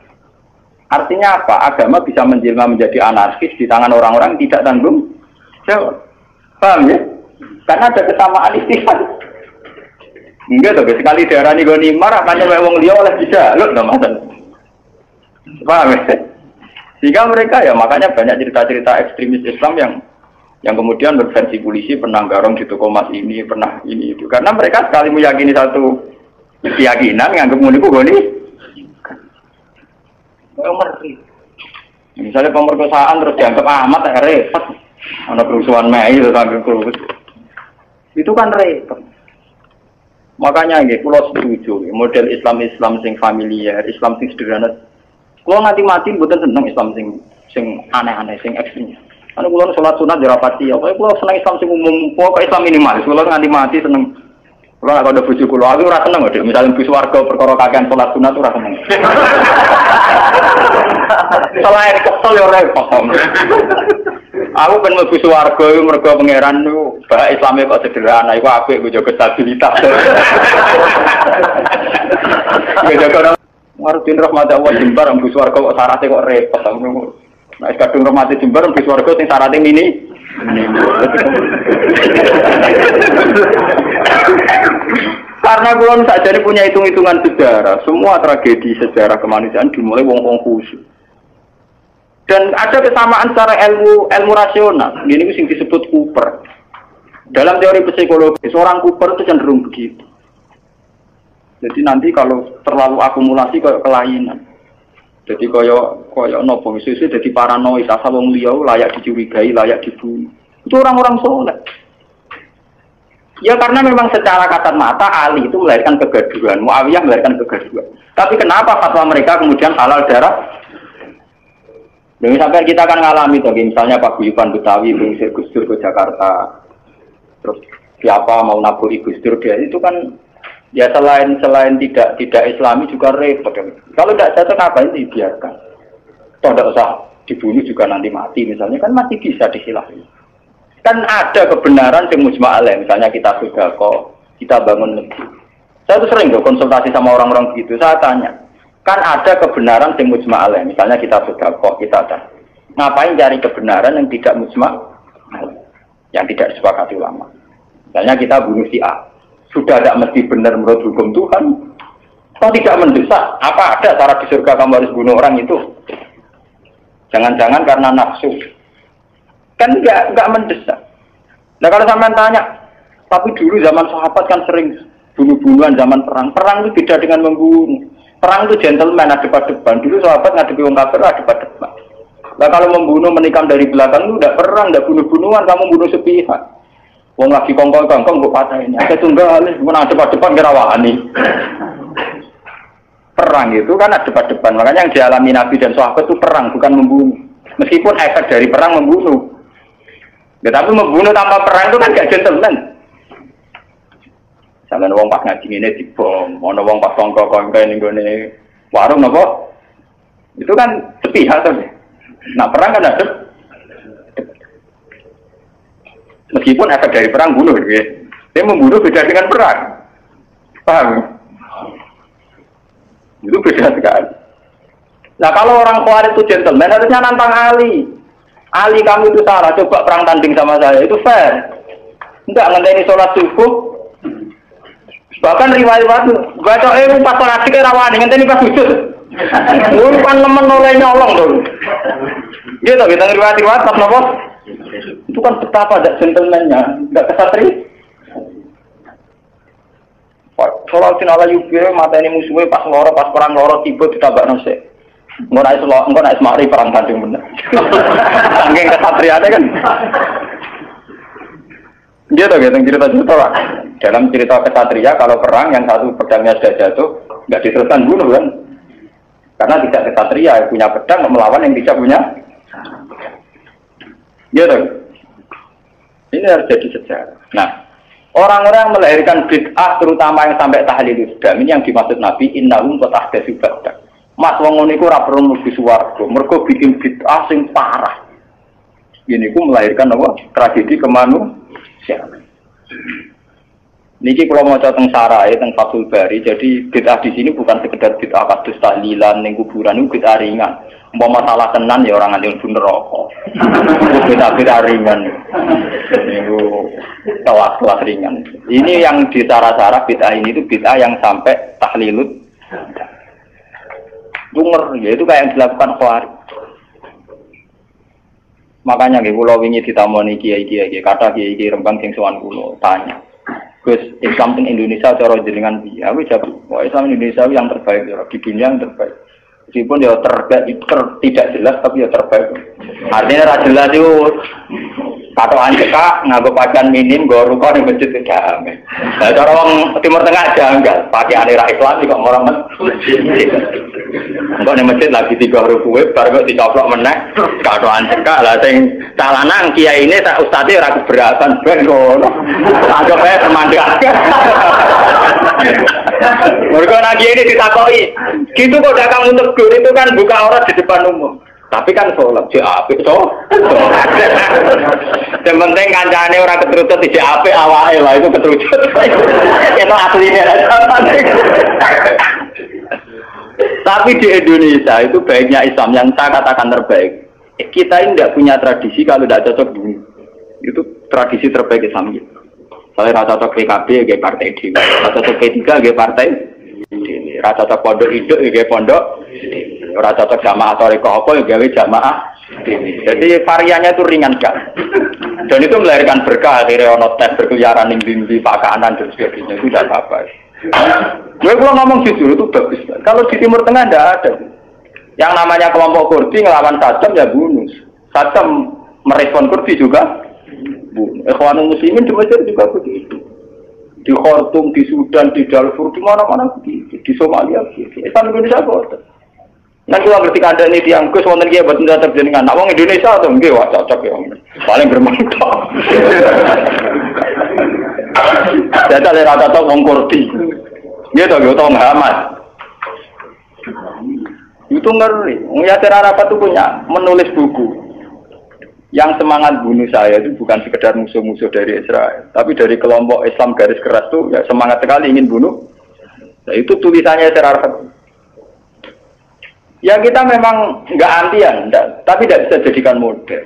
Artinya apa? Agama bisa menjelma menjadi anarkis di tangan orang-orang tidak tanggung jawab. Paham ya? Karena ada kesamaan istilah. Enggak tuh, sekali diarani ghanimah, makanya wong liya oleh bisa, lho enggak masalah. Paham ya? Sehingga mereka ya makanya banyak cerita-cerita ekstremis Islam yang kemudian berversi polisi pernah garong di toko emas ini, pernah ini itu. Karena mereka sekali meyakini satu keyakinan, nganggep ngono iku goni. Misalnya pemerkosaan terus dianggap amat repot. Ana kerusuhan Mei itu sampai kerusuhan. Itu kan repot. Makanya nggih kula setuju model Islam sing familiar, Islam sing sederhana. Kula nganti mati mboten seneng Islam sing aneh-aneh, sing ekstrem. Anu kula salat sunat dirapati, apa kula seneng Islam sing umum, kok Islam minimalis. Kula nganti mati seneng. Kula nek ada bojo kula, aku ora seneng kok, misalnya bus warga perkara kakean salat sunat ora seneng. Selain kesel ya repot. Aku ben mlebu swarga iku mergo pangeran niku bak Islame kok sederhana, iku apik kok jaga stabilitas. Jaga Marudin rahmat Allah Jembar ambus warga kok syaratnya kok repot. Nah, kadung rahmat Jembar ambus warga sing syaratnya mini. Karena kulon saja ini punya hitung-hitungan sejarah. Semua tragedi sejarah kemanusiaan dimulai wong-wong khusyuk. Dan ada kesamaan secara ilmu rasional. Ini sing disebut Cooper. Dalam teori psikologi, seorang Cooper itu cenderung begitu. Jadi nanti kalau terlalu akumulasi kayak kelainan. Jadi kayak nopo susu jadi paranoid, asal wong liya layak dicurigai, layak dibunuh. Itu orang-orang soleh. Ya karena memang secara kasat mata Ali itu melahirkan kegaduhan, Muawiyah melahirkan kegaduhan. Tapi kenapa fatwa mereka kemudian halal darah? Dan sampai kita akan ngalami tuh, misalnya Pak Guyuban Betawi mengusir Gus Dur ke Jakarta, terus siapa mau naburi Gus Dur dia itu kan ya selain tidak Islami juga repot. Kalau tidak cocok ngapain dibiarkan? Toh tidak usah dibunuh juga nanti mati misalnya kan masih bisa disilahi. Kan ada kebenaran yang mujma' alaih, misalnya kita sedekah, kita bangun negeri. Saya tuh sering konsultasi sama orang-orang begitu, saya tanya, kan ada kebenaran yang mujma' alaih, misalnya kita sedekah, kita ada. Ngapain cari kebenaran yang tidak mujma' alaih, yang tidak disepakati ulama? Misalnya kita bunuh si A, sudah tidak mesti benar menurut hukum Tuhan, atau tidak mendesak, apa ada cara di surga kamu harus bunuh orang itu? Jangan-jangan karena nafsu. Kan enggak mendesak. Nah kalau sampean tanya, tapi dulu zaman sahabat kan sering bunuh-bunuhan zaman perang. Perang itu beda dengan membunuh. Perang itu gentleman, ada depan. Dulu sahabat ngadepi wong kafir ada depan. Nah kalau membunuh menikam dari belakang itu udah perang, udah bunuh-bunuhan, kamu bunuh sepihak. Wong lagi kongkol-kongkol kok patahin. Ada tunggal, mana depan gerawaan nih. Perang itu kan ada depan. Makanya yang dialami Nabi dan sahabat itu perang, bukan membunuh. Meskipun efek dari perang membunuh. Ya, tapi membunuh tanpa perang itu kan gak gentleman. Sampai wong pas ngaji ini dibom, mau wong pas kongkol ini gone warung nopo, itu kan sepihak tuh. Nah perang kan ada. Meskipun efek dari perang bunuh, ya. Dia membunuh beda dengan perang, paham? Itu beda sekali. Nah kalau orang Khawarij itu gentleman harusnya nantang Ali. Ali kamu itu salah, coba perang tanding sama saya, itu fair. Enggak ngenteni sholat subuh. Bahkan riwayat baca pas sholat dikira rawani ngenteni pas sujud. Umpan nemen oleh nyolong tuh. Gitu kita riwayat pas nopo. Itu kan betapa ada gentlemannya, enggak kesatria. Sholat sinala yubir mata ini musuhnya pas perang loro tiba ditabak nose. Engkau naik semari perang tanding bener. Saking kesatriannya kan. Dia tuh cerita Pak. Dalam cerita kesatria kalau perang yang satu pedangnya sudah jatuh, nggak diteruskan bunuh kan? Karena tidak kesatria punya pedang melawan yang tidak punya. Dia tuh. Ini harus jadi sejarah. Nah, orang-orang melahirkan bid'ah terutama yang sampai tahlil Islam ini yang dimaksud Nabi innahum qatahdatsu ba'da. Mas wong ngono iku ora perlu mlebu swarga, mergo bikin bid'ah sing parah. Ini ku melahirkan apa? Tragedi kemanusiaan. Niki kalau mau tentang sarai, tentang Fathul Bari, jadi bid'ah di sini bukan sekedar bid'ah kados tahlilan ning kuburan, itu bid'ah ringan. Umpama masalah tenan ya orang nganti mlebu neraka. Itu bid'ah ringan. Itu kelas ringan. Ini yang di sarah-sarah bid'ah ini itu bid'ah yang sampai tahlilut. Dunger, ya itu kayak yang dilakukan Khawarij. Makanya nggih kula wingi ditamoni kiai-kiai, kata kiai Rembang sing sowan kula tanya. Gus, Islam teng Indonesia cara jenengan piye? Aku jawab, wah Islam Indonesia yang terbaik ya, di dunia yang terbaik. Meskipun ya tidak jelas tapi ya terbaik. Artinya ra jelas itu patokan cekak nganggo pakaian minim nggo rukun ning masjid damai. Lah cara wong Timur Tengah janggal, pakaiane ra Islam kok orang masjid. Engko ning masjid lagi 3 rukuwe bar kok dicoplok meneh patokan cekak lah sing tak lanang kiai ini tak ustaze ora keberatan ben ngono. Anggap ae semandang. Mereka lagi ini ditakoki, gitu kok dagang untuk gur itu kan buka aurat di depan umum. Tapi kan sholat, apik toh. Yang penting kancane orang keterucut di apik awake lah itu keterucut. Itu aslinya. Tapi di Indonesia itu baiknya Islam yang saya katakan terbaik. Kita ini tidak punya tradisi kalau tidak cocok dulu. Itu tradisi terbaik Islam gitu. Saya rasa cocok PKB kayak partai D, rasa cocok P3 kayak partai D, rasa cocok pondok hidup kayak pondok, rasa cocok jamaah Toriko apa kayak jamaah D. Jadi variannya itu ringan kan. Dan itu melahirkan berkah, akhirnya ono tes berkeliaran di pakanan dan sebagainya itu tidak apa-apa. Gue kalau ngomong jujur itu bagus. Kalau di Timur Tengah tidak ada. Yang namanya kelompok Kurdi ngelawan Saddam ya bunuh. Saddam merespon Kurdi juga. Ikhwanul Muslimin di Mesir juga begitu. Di Khartoum, di Sudan, di Darfur, di mana-mana begitu. Di Somalia begitu. Islam Indonesia boten. Nah kalau ngerti kandani tiang Gus wonten kiye boten terjenengan. Nah wong Indonesia to nggih wah cocok ya. Paling bermanfaat. Data le rata to wong Kurdi. Nggih to yo to Muhammad. Itu ngeri. Yasir Arafat itu punya menulis buku. Yang semangat bunuh saya itu bukan sekedar musuh-musuh dari Israel, tapi dari kelompok Islam garis keras itu ya semangat sekali ingin bunuh. Nah, itu tulisannya Yasir Arafat. Ya kita memang nggak antian, tapi tidak bisa jadikan model.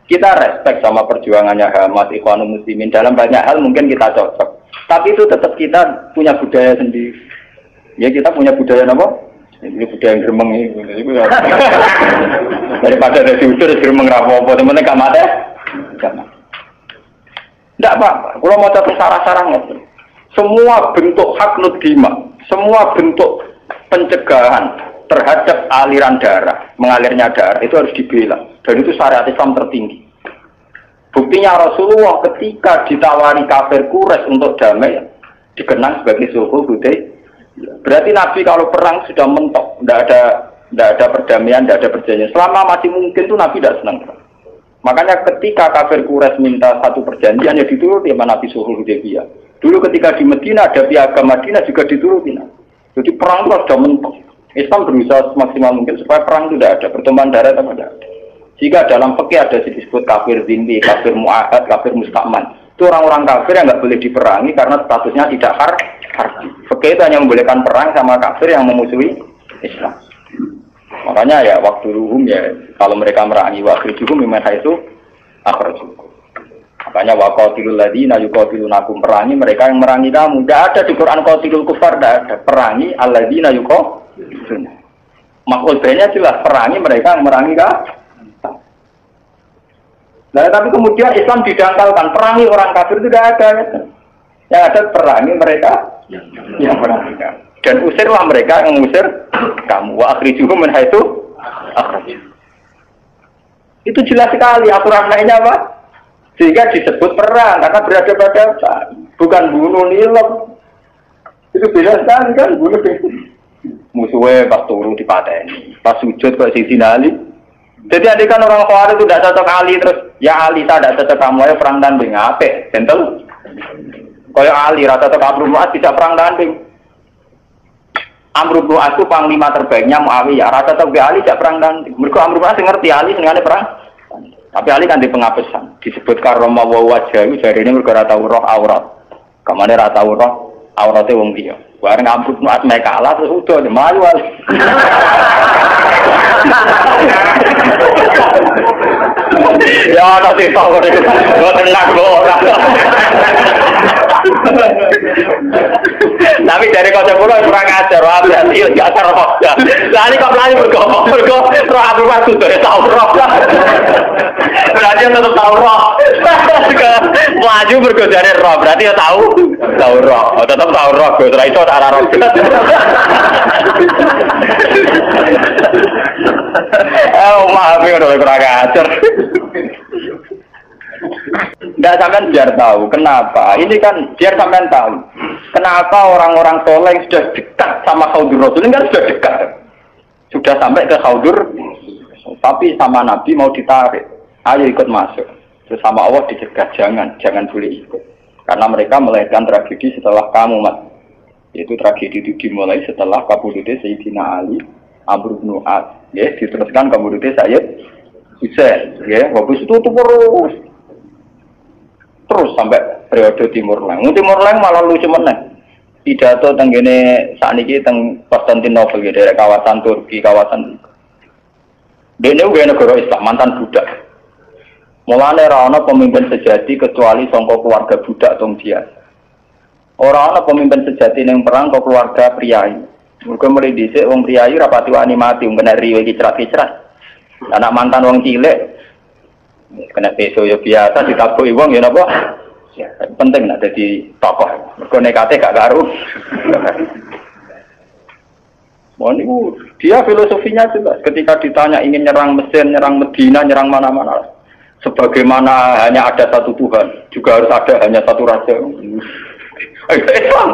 Kita respect sama perjuangannya Hamas, Ikhwanul Muslimin. Dalam banyak hal mungkin kita cocok. Tapi itu tetap kita punya budaya sendiri. Ya kita punya budaya apa? Ini budaya yang geremeng ini. Daripada ada diusir, geremeng rapopo. Teman-teman gak mati? Gak mati. Tidak apa-apa. Kalau mau catat sarah-sarahnya. Semua bentuk hak nudima, semua bentuk pencegahan terhadap aliran darah, mengalirnya darah itu harus dibela. Dan itu syariat Islam tertinggi. Buktinya Rasulullah ketika ditawari kafir Quraisy untuk damai dikenang sebagai sulhul Hudaybiyah. Berarti Nabi kalau perang sudah mentok, tidak ada perdamaian, tidak ada perjanjian. Selama masih mungkin tuh Nabi tidak senang. Makanya ketika kafir Quraisy minta satu perjanjian ya dituruti sama Nabi sulhul Hudaybiyah. Dulu ketika di Madinah ada piagam Madinah juga dituruti. Jadi perang itu sudah mentok. Islam berusaha semaksimal mungkin supaya perang itu tidak ada, pertumpahan darah tidak ada. Jika dalam fikih ada disebut kafir zimmi, kafir mu'ahad, kafir mustakman, itu orang-orang kafir yang nggak boleh diperangi karena statusnya tidak harbi. Fikih itu hanya membolehkan perang sama kafir yang memusuhi Islam. Makanya ya waktu ruhum ya kalau mereka merangi waktu ruhum memang itu akhirnya. Makanya waqatilul ladzina yuqatilunakum, perangi mereka yang merangi kamu. Tidak ada di Quran qatilul kufar, tidak ada. Perangi alladzina yuqatiluna. Maksud baiknya jelas perangi mereka yang merangi kamu. Nah, tapi kemudian Islam didangkalkan perangi orang kafir itu tidak ada. Yang ada perangi mereka yang merangi kamu. Dan usirlah mereka yang mengusir kamu. Wa akhrijuhum min haitsu akhrajuhum. Itu jelas sekali aturan lainnya apa? Sehingga disebut perang karena berhadapan-hadapan, bukan bunuh nilai. Itu beda sekali kan bunuh musuhnya pas turun di pateni, pas sujud kok sisi Ali. Jadi adekan orang Khawarij itu tidak cocok Ali terus ya Ali saya tidak cocok kamu ya perang tanding apik, gentle. Kayak Ali rata cocok Amr bin As bisa perang tanding. Amr bin As itu panglima terbaiknya Muawiyah, rata cocok Ali tidak perang tanding. Mereka Amr bin As ngerti Ali senengane perang. Tapi Ali kan di pengapesan disebut karoma wajah itu dari ini mereka tahu roh aurat. Kemana rata tahu roh auratnya wong dia. Bareng Amr bin As mereka kalah terus udah malu Ali. Ya nanti tahu deh, gue tenang orang. Tapi dari kota pulau kurang ajar, hati nggak terus. Lah ini kok pelani bergabung, roh Abu Bakar sudah tahu roh. Berarti tetap tahu roh. Maju bergodane roh, berarti ya tahu roh. Tetap tahu roh, gue terakhir itu arah roh. Maaf ya udah kurang ajar. Tidak sampean biar tahu kenapa. Ini kan biar sampean tahu kenapa orang-orang soleh yang sudah dekat sama Khaudur Rasul ini kan sudah dekat, sudah sampai ke Khaudur, tapi sama Nabi mau ditarik. Ayo ikut masuk. Terus sama Allah dicegah jangan boleh ikut. Karena mereka melahirkan tragedi setelah kamu mas. Yaitu tragedi itu dimulai setelah kabudutnya Sayyidina Ali, Amr bin As. Ya, diteruskan kabudutnya Sayyid Husain. Ya, habis itu terus sampai periode Timur Leng. Timur Leng malah lucu meneh. Pidato teng kene sakniki teng Konstantinopel ya, daerah kawasan Turki, kawasan dene uga negara Islam, mantan budak. Mulane ora ana pemimpin sejati kecuali sangka keluarga budak tong biasa. Ora ana pemimpin sejati ning perang kok keluarga priyayi. Mergo mrene dhisik wong priyayi ora pati wani mati, kena riwe iki cerat-cerat. Anak mantan wong cilik kena peso ya biasa ditabuhi wong ya napa? Ya, penting nek dadi tokoh. Mergo nekate gak karu. Niku dia filosofinya jelas. Ketika ditanya ingin nyerang Mesir, nyerang Medina, nyerang mana-mana. Sebagaimana hanya ada satu Tuhan, juga harus ada hanya satu raja. Islam.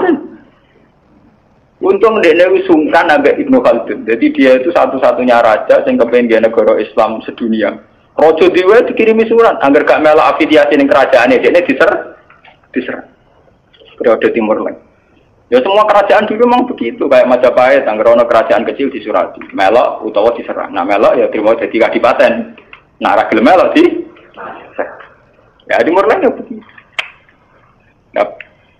Untung dia sungkan ambek Ibnu Khaldun. Jadi dia itu satu-satunya raja yang kepengen negara Islam sedunia. Rojo Dewa dikirimi surat, agar gak melak afiliasi dengan kerajaan dia diserang. Periode Timur Leste. Ya semua kerajaan dulu memang begitu, kayak Majapahit, anggar ono kerajaan kecil disurati, melok utawa diserang. Nah melok ya terima jadi kadipaten. Nah ra gelem melok di. Ya Timur Leste ya begitu. Nah,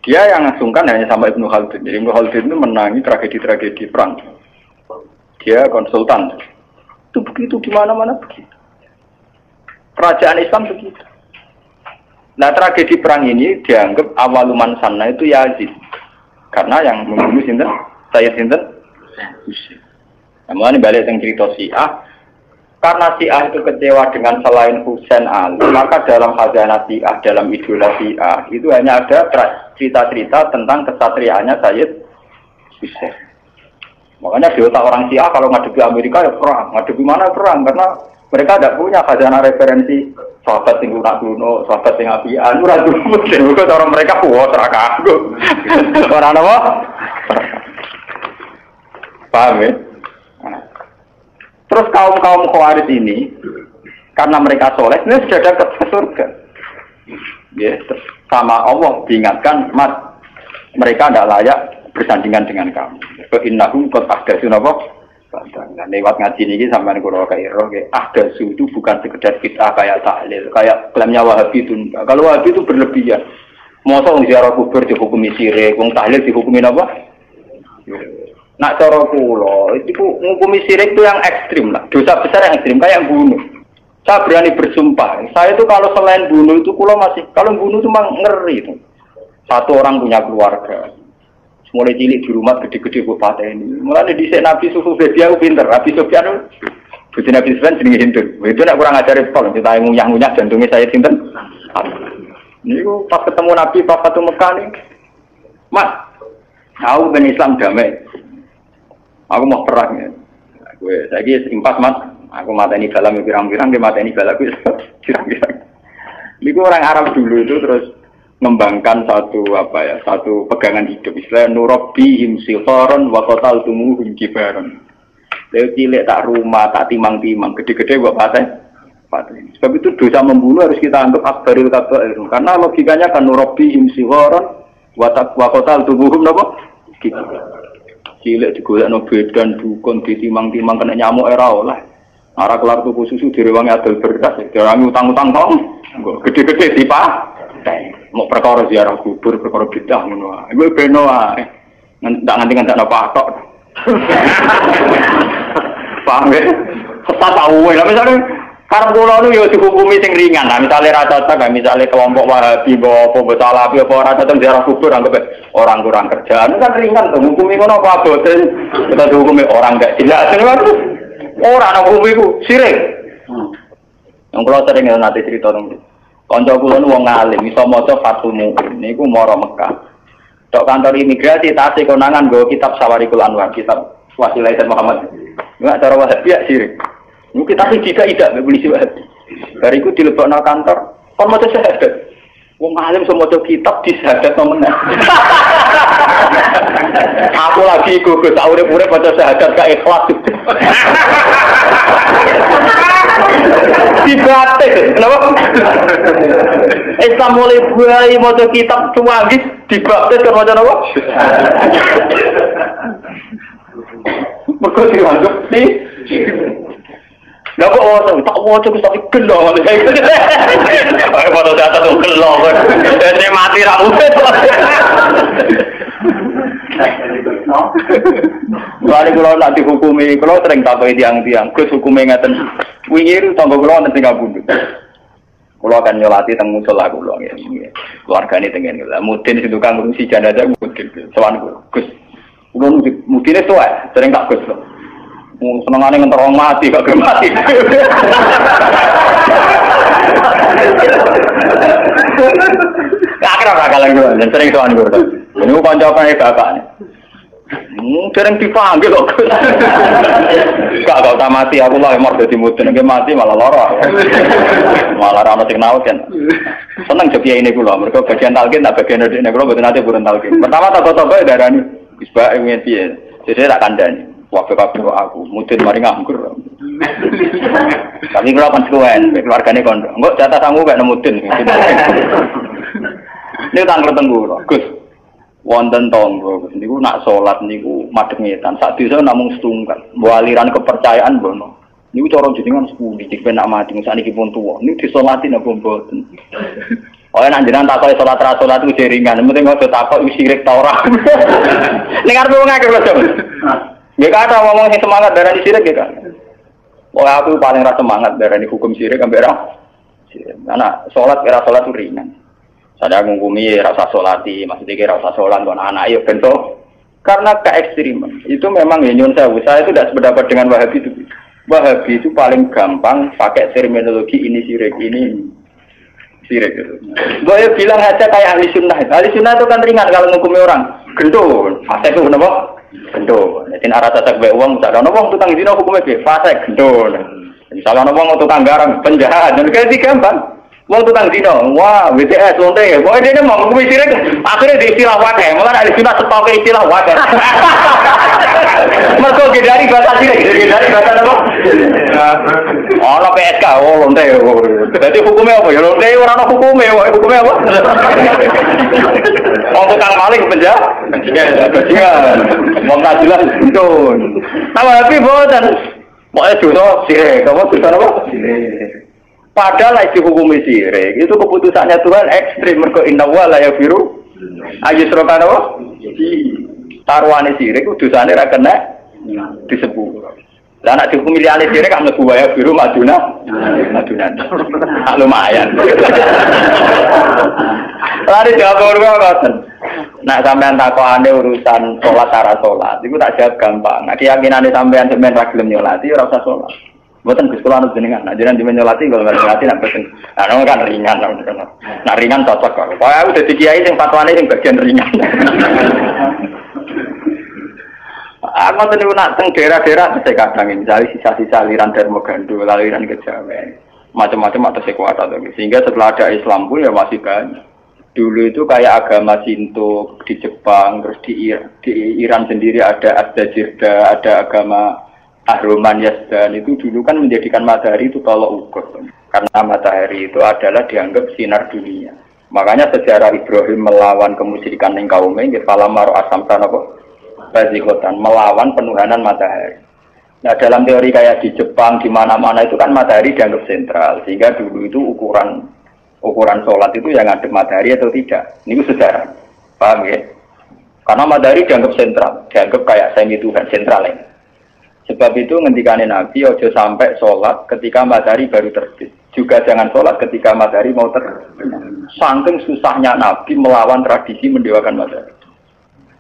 dia yang sungkan hanya sama Ibnu Khaldun. Jadi Ibnu Khaldun itu menangi tragedi-tragedi perang. Dia konsultan. Itu begitu di mana-mana begitu. Kerajaan Islam begitu. Nah tragedi perang ini dianggap awaluman sana itu Yazid. Karena yang membunuh sinten, Sayyid sinten, Husain. Nah, ini balik yang cerita Syiah. Karena Syiah itu kecewa dengan selain Husain Ali, maka dalam khazanah Syiah, dalam idola Syiah itu hanya ada cerita-cerita tentang kesatriaannya Sayyid Husain. Makanya di otak orang Syiah kalau ngadepi Amerika ya perang, ngadepi mana perang karena mereka tidak punya khazanah referensi sahabat yang lunak kuno, sahabat yang apian, ora dulu mesti orang mereka kuat seraka aku. Orang apa? Paham ya? Terus kaum-kaum Khawarij ini karena mereka soleh, ini sudah dekat ke surga. Ya, terus sama Allah diingatkan, Mat, mereka tidak layak bersandingan dengan kamu. Innahum qad ahdatsu napa? Nah, lewat ngaji ini sampai kuro kairo, ahdatsu itu bukan sekedar bid'ah kayak tahlil, kayak klaimnya Wahabi itu. Kalau Wahabi itu berlebihan. Masa wong ziarah kubur dihukumi syirik, wong tahlil dihukumi apa? Nak cara kula, itu menghukumi syirik itu yang ekstrim lah. Dosa besar yang ekstrim kayak bunuh. Saya berani bersumpah. Saya itu kalau selain bunuh itu kula masih, kalau bunuh itu memang ngeri itu. Satu orang punya keluarga. Mulai cilik di rumah gede-gede bupati ini. Mulai di Nabi Sufu dia pinter. Nabi Sufyan itu Nabi Sufyan jenenge Hindu. Itu nak kurang ajar pol. Kita ngunyah-ngunyah jantungnya saya sinten. Ini pas ketemu Nabi pas satu Mekah nih. Mas, aku ben Islam damai. Aku mau perang ya. Gue lagi impas Mas. Aku mateni dalam pirang-pirang dia mateni balaku pirang-pirang. Ini orang Arab dulu itu terus mengembangkan satu pegangan hidup Islam nurabbihim sigharan wa qataltumuhum kibaran. Lha cilik tak rumah tak timang-timang gede-gede kok paten. Sebab itu dosa membunuh harus kita anggap akbaril kabair karena logikanya kan nurabbihim sigharan wa qataltumuhum napa? Cilik digolekno bedan dukun ditimang-timang kena nyamuk era oleh. Arah kelar tuku susu direwangi adol beras, direwangi utang-utang tong. Gede-gede dipah. Mau perkara ziarah kubur, perkara bidah ngono wae. Iku beno wae. Ndak nganti-nganti apa tok. Paham ya? Sesat tahu lah misalnya karep kula nu yo dihukumi sing ringan. Nah, misale ra cocok, misale kelompok Wahabi apa Salafi apa ora cocok ziarah kubur anggap orang kurang kerjaan kan ringan to. Hukumi ngono apa abote. Kita dihukumi orang gak jelas. Ora ana hukumi ku sirik. Yang kula sering nanti cerita nang kanca kula nu wong alim iso maca Fathul Mu'in niku mara Mekah. Tok kantor imigrasi tasih konangan nggo kitab Sawarikul Anwar, kitab Wasilah Muhammad. Enggak cara Wahabi ya sirik. Niku kitab tidak polisi Wahabi. Bariku dilebokno kantor, kon maca syahadat. Wong alim iso maca kitab di syahadat meneh. Aku lagi gugus tak urip-urip maca syahadat gak ikhlas. Dibatik, kenapa? Islam mulai buai maca kitab cuwagis dibaptis kan maca apa? Mergo dianggap nih. Lah kok ora tak waca wis tak gelo. Ayo foto data tuh gelo. Dene mati ra urip. Bali kula nak dihukumi, kula sering takoki tiang-tiang, Gus hukume ngaten. Wingi tangga kula wonten teng Kabundut. Kula akan nyolati teng musala kula nggih. Keluargane teng ngene lha. Mudin sing tukang ngurusi jenazah mudin. Sowan Gus. Kula mudine tuwa, sering tak Gus. Senengane ngentor wong mati gak gelem mati. Kakek ora kalah kula, sering sowan kula. Niku kanca-kancane bapakne. Dereng dipanggil kok. Gak usah mati aku lah emor dadi mudun nek mati malah lara. Malah ora ono sing naut kan. Seneng jo kiai niku lho, mergo bagian talqin tak bagian ndekne kula mboten ate purun talqin. Pertama toko-toko darani wis bae ngene piye. Jadi tak kandhani. Kabeh aku mudun mari nganggur. Tapi kula konsekuen, keluargane kondo. Engko jatah sangu gak nemudun. Niku tanggal tenggu, Gus. Wonten tonggo niku nak salat niku madhep ngetan sak desa namung setunggal mbok aliran kepercayaan bono niku cara jenengan sepundi jek nak mati sakniki pun tuwa niku disolati napa mboten oleh nek jenengan takoki salat ra salat ku jeringan penting aja takok wis sirik ta ora ning arep wong akeh lho nggih kata ngomong sing semangat darani sirik nggih kan aku paling ra semangat darani hukum sirik ambek ra anak salat era salat ku ringan. Saya ngukumi rasa solati, maksudnya rasa solat dengan anak, ya bentuk. Karena keekstriman, itu memang ya nyun sewu. Saya itu tidak sependapat dengan Wahabi itu. Wahabi itu paling gampang pakai terminologi ini sirik, ini sirik. Gue bilang aja kayak ahli sunnah. Ahli sunnah itu kan ringan kalau ngukumi orang. Gendul, fase itu kenapa? Gendul. Jadi arah tasak baik uang, misalnya uang tukang zina hukumnya fase gendul. Misalnya uang tukang garam penjahat, dan kayak itu gampang. Wong tukang dino, wah BTS lonte, pokoknya dia mau ngomong sirik, akhirnya di istilah wadah, malah ada sunat stoknya istilah wadah. Mereka dari bahasa sirik, dari bahasa apa? Oh, PSK, oh lonte, jadi hukumnya apa? Ya lonte orang hukumnya, hukumnya apa? Wong tukang maling penjahat, wong tak jelas itu. Tapi boten, pokoknya dosa sirik, kamu dosa apa? Sirik. Padahal lagi dihukumi sirik, itu keputusannya Tuhan ekstrim. Mergo inna wa la yaghfiru ayyushraka apa? Taruhane sirik dosane ra kena disebut. Lah nek dihukumi liyane sirik kan mlebu wae biru maduna. Lumayan. Lari jawab ngoten. Nek sampean takokane urusan salat cara salat, iku tak jawab gampang. Nek keyakinane sampean ra gelem nyolati ora usah salat. Buatan kesekolah harus jenengan, nah jenengan dimenyolati kalau nggak nyolati nak pesen, nah kan ringan, nah ringan cocok kok. Pokoknya aku jadi kiai yang fatwane yang bagian ringan. Aku tadi nak teng daerah-daerah saya kadang misalnya sisa-sisa aliran Darmagando, aliran Kejawen, macam-macam atau sekuat atau sehingga setelah ada Islam pun ya masih banyak. Dulu itu kayak agama Shinto di Jepang, terus di Iran sendiri ada Ad-Dajirda, ada agama Ahroman Yazdan itu dulu kan menjadikan matahari itu tolok ukur karena matahari itu adalah dianggap sinar dunia. Makanya sejarah Ibrahim melawan kemusyrikan yang kaumnya Falamaro Asamsan apa? Bazikotan melawan penuhanan matahari. Nah dalam teori kayak di Jepang di mana-mana itu kan matahari dianggap sentral sehingga dulu itu ukuran sholat itu yang ngadep matahari atau tidak. Ini sejarah, paham ya? Karena matahari dianggap sentral, dianggap kayak semi Tuhan sentral ya. Sebab itu ngendikane Nabi ojo sampai sholat ketika matahari baru terbit. Juga jangan sholat ketika matahari mau terbit. Saking susahnya Nabi melawan tradisi mendewakan matahari.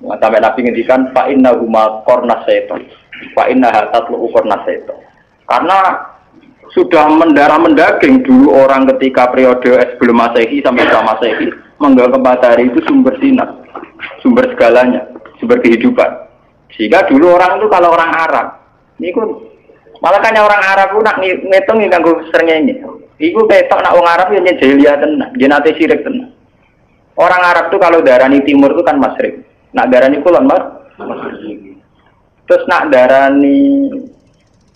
Sampai Nabi ngendikan fa inna huma qarnas syaitan. Fa inna hatatlu qarnas syaitan. Karena sudah mendarah mendaging dulu orang ketika periode sebelum Masehi sampai setelah Masehi menganggap matahari itu sumber sinar, sumber segalanya, sumber kehidupan. Sehingga dulu orang itu kalau orang Arab niku malah kan orang Arab ku nak ngitung iki kanggo srengenge. Iku ketok nak wong Arab yo jahiliyah tenan, jenate sirik tenan. Orang Arab tuh kalau darani timur itu kan masyrik. Nak darani kulon masyrik. Terus nak darani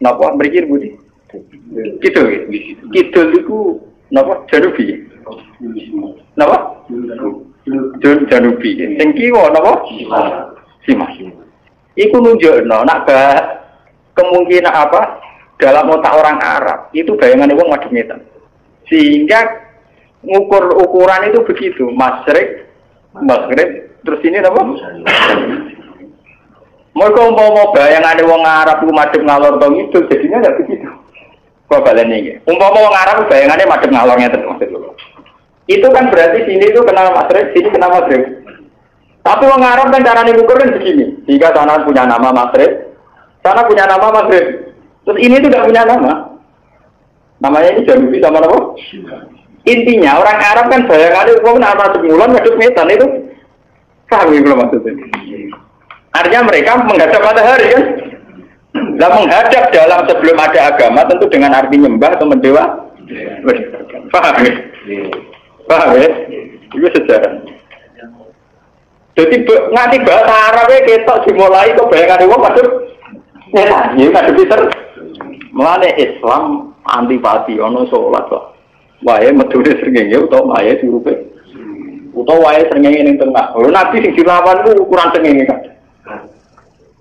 napa mriki budi? Kidul. Kidul iku napa janubi. Napa? Janubi. Sing kiwa napa? Simas. Iku nunjukno nak kemungkinan apa dalam otak orang Arab itu bayangan wong madhep ngetan. Sehingga ukuran itu begitu, masyrik, maghrib, terus ini apa? Mereka umpama bayangan wong Arab itu madhep ngalor tong itu jadinya enggak begitu. Kok balene iki. Umpama wong Arab bayangannya madhep ngalor ngeten maksud lho. Itu kan berarti sini itu kena masyrik, sini kena maghrib. Tapi wong Arab kan carane ngukur kan begini. Jika sana punya nama masyrik, sana punya nama maghrib. Terus ini tuh tidak punya nama. Namanya ini Janubi sama apa? Intinya orang Arab kan bayangannya kok nama sebulan ngadep metan itu kami belum maksudnya. Artinya mereka menghadap matahari kan? Lah menghadap dalam sebelum ada agama tentu dengan arti nyembah atau mendewa. Paham ya? Paham ya? Itu sejarah. Jadi nganti bahasa Arab ketok dimulai kok bayangan wong padha nyetan, ya kadhe pinter. Mulane Islam antipati ana salat kok. Wae medune srengenge utawa wae surupe. Utawa wae srengenge ning tengah. Lho nabi sing dilawan ku ukuran srengenge kan.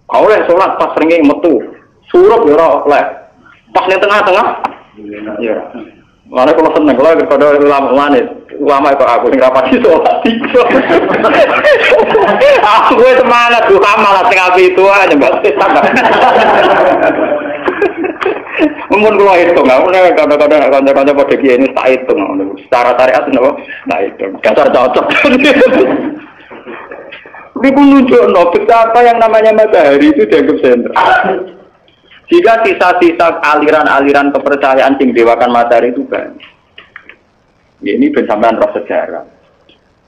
Kau oleh salat pas srengenge metu. Surup ya ora oleh. Pas ning tengah-tengah. Ya. Mana kalau seneng kalau kepada ulama itu aku sing rapati sholat tiga. Aku semangat tuh malah tengah itu aja nggak tambah. Mungkin kalau hitung, aku nih kadang-kadang pada dia ini tak hitung, secara syariat nabo, tak hitung, dasar cocok. Ini pun nunjuk betapa yang namanya matahari itu dianggap sentral. Jika sisa-sisa aliran-aliran kepercayaan yang dewakan matahari itu banyak. Ini bersamaan roh sejarah.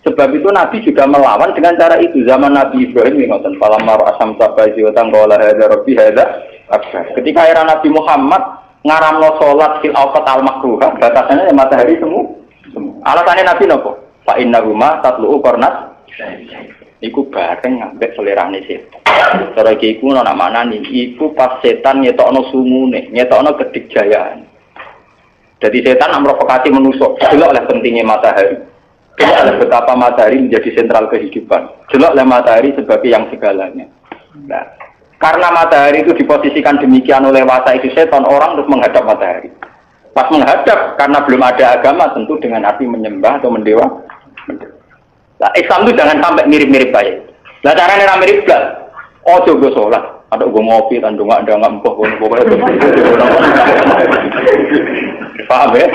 Sebab itu Nabi juga melawan dengan cara itu. Zaman Nabi Ibrahim ngoten falamma asam sabaji wa tangqala hadza rabbi hadza akbar. Ketika era Nabi Muhammad ngaramno salat fil awqat al makruhah, batasannya matahari semua. Alasannya Nabi napa? Fa innahuma tatlu'u qarnat. Iku bareng ngambek selerane setan. Cara iki iku ana manane iku pas setan ngetokno sumune, ngetokno kedikjayaan. Jadi setan memprovokasi manusia. Delok oleh pentingnya matahari. Delok oleh betapa matahari menjadi sentral kehidupan. Delok oleh matahari sebagai yang segalanya. Nah, karena matahari itu diposisikan demikian oleh wasa itu setan, orang terus menghadap matahari. Pas menghadap karena belum ada agama tentu dengan arti menyembah atau mendewa. Nah, Islam itu jangan sampai mirip-mirip kayak. Lah caranya mirip belas. Oh coba sholat, ada gue ngopi dan nggak empuk pokoknya. Paham ya?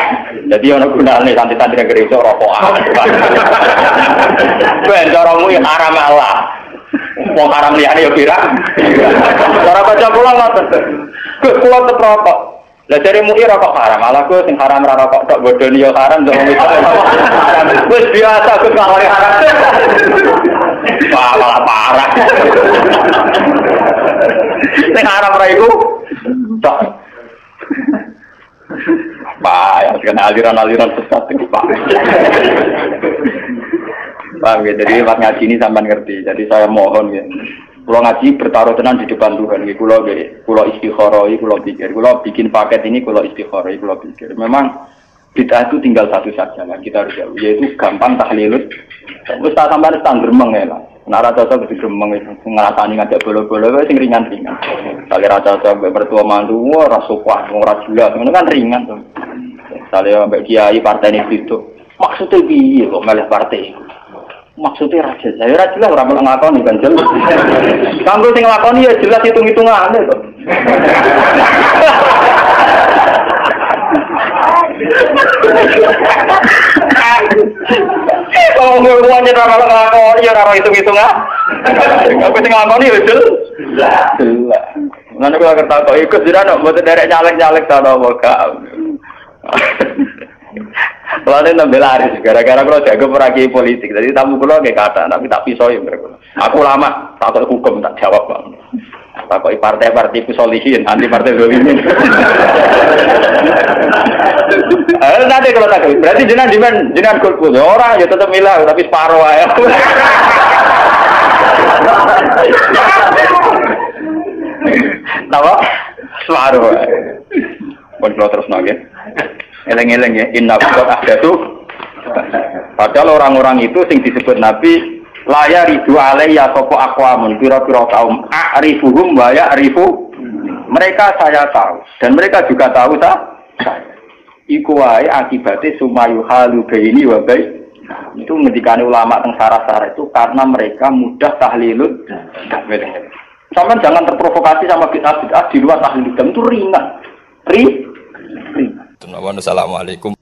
Jadi orang gunanya santri-santri yang gereja rokokan. Ben caramu yang haram Allah. Mau haram liane ya kira. Cara baca pulang lah terus. Pulang tetap rokok. Lah dari mui rokok haram, malah gue sing haram rokok tok bodoni yo haram dong itu. Wis biasa gue ngawari haram. Wah, malah parah. Sing haram ra iku tok. Pak, ya kan aliran-aliran sesat itu Pak. Paham ya, jadi lewat ngaji ini sampean ngerti. Jadi saya mohon ya. Kalau ngaji bertaruh tenan di depan Tuhan, kalau istikharah, kalau pikir, kalau bikin paket ini, kalau istikharah, kalau pikir. Memang bid'ah itu tinggal satu saja lah, kita harus jauh, yaitu gampang tahlilut. Terus tak sampai standar mengelah. Nara cocok di gremeng itu ngerasani ngajak bola-bola, sing ringan-ringan. Kali rasa cocok bertua mandu, wah rasukah, ora jelas, itu kan ringan tuh. Saya ambek kiai partai ini itu, maksudnya piye kok meleh partai? Maksudnya raja, saya raja lah orang ngelakoni kan jelas. Kamu sing ngelakoni ya jelas hitung-hitungan itu. Kalau ngomongnya orang ngelakoni ya orang hitung-hitungan. Kamu sing ngelakoni ya jelas. Nanti kalau kata kok ikut sudah nak buat derek nyalek-nyalek tanah moga. Lalu nambah laris, gara-gara kalau jago peragi politik, jadi tamu kulo kayak kata, tapi tak pisau ya mereka. Aku lama takut hukum tak jawab bang. Takut partai-partai pisolihin, anti partai dolimin. Nanti kalau tak, berarti jenengan kulku, orang ya tetap milah, tapi separuh aja. Tahu? Separuh. Kontrol terus nage. Eleng-eleng ya, inna buat ahdatu. Padahal orang-orang itu sing disebut Nabi laya ridu alaiya sopo akwamun pira-pira kaum a'rifuhum wa ya'rifu. Mereka saya tahu dan mereka juga tahu saya. Iku wae akibate sumayu halu baini wa bai. Itu ngendikane ulama teng sarah-sarah itu karena mereka mudah tahlilut. Sampeyan jangan terprovokasi sama bid'ah di luar tahlil itu ringan. Assalamualaikum.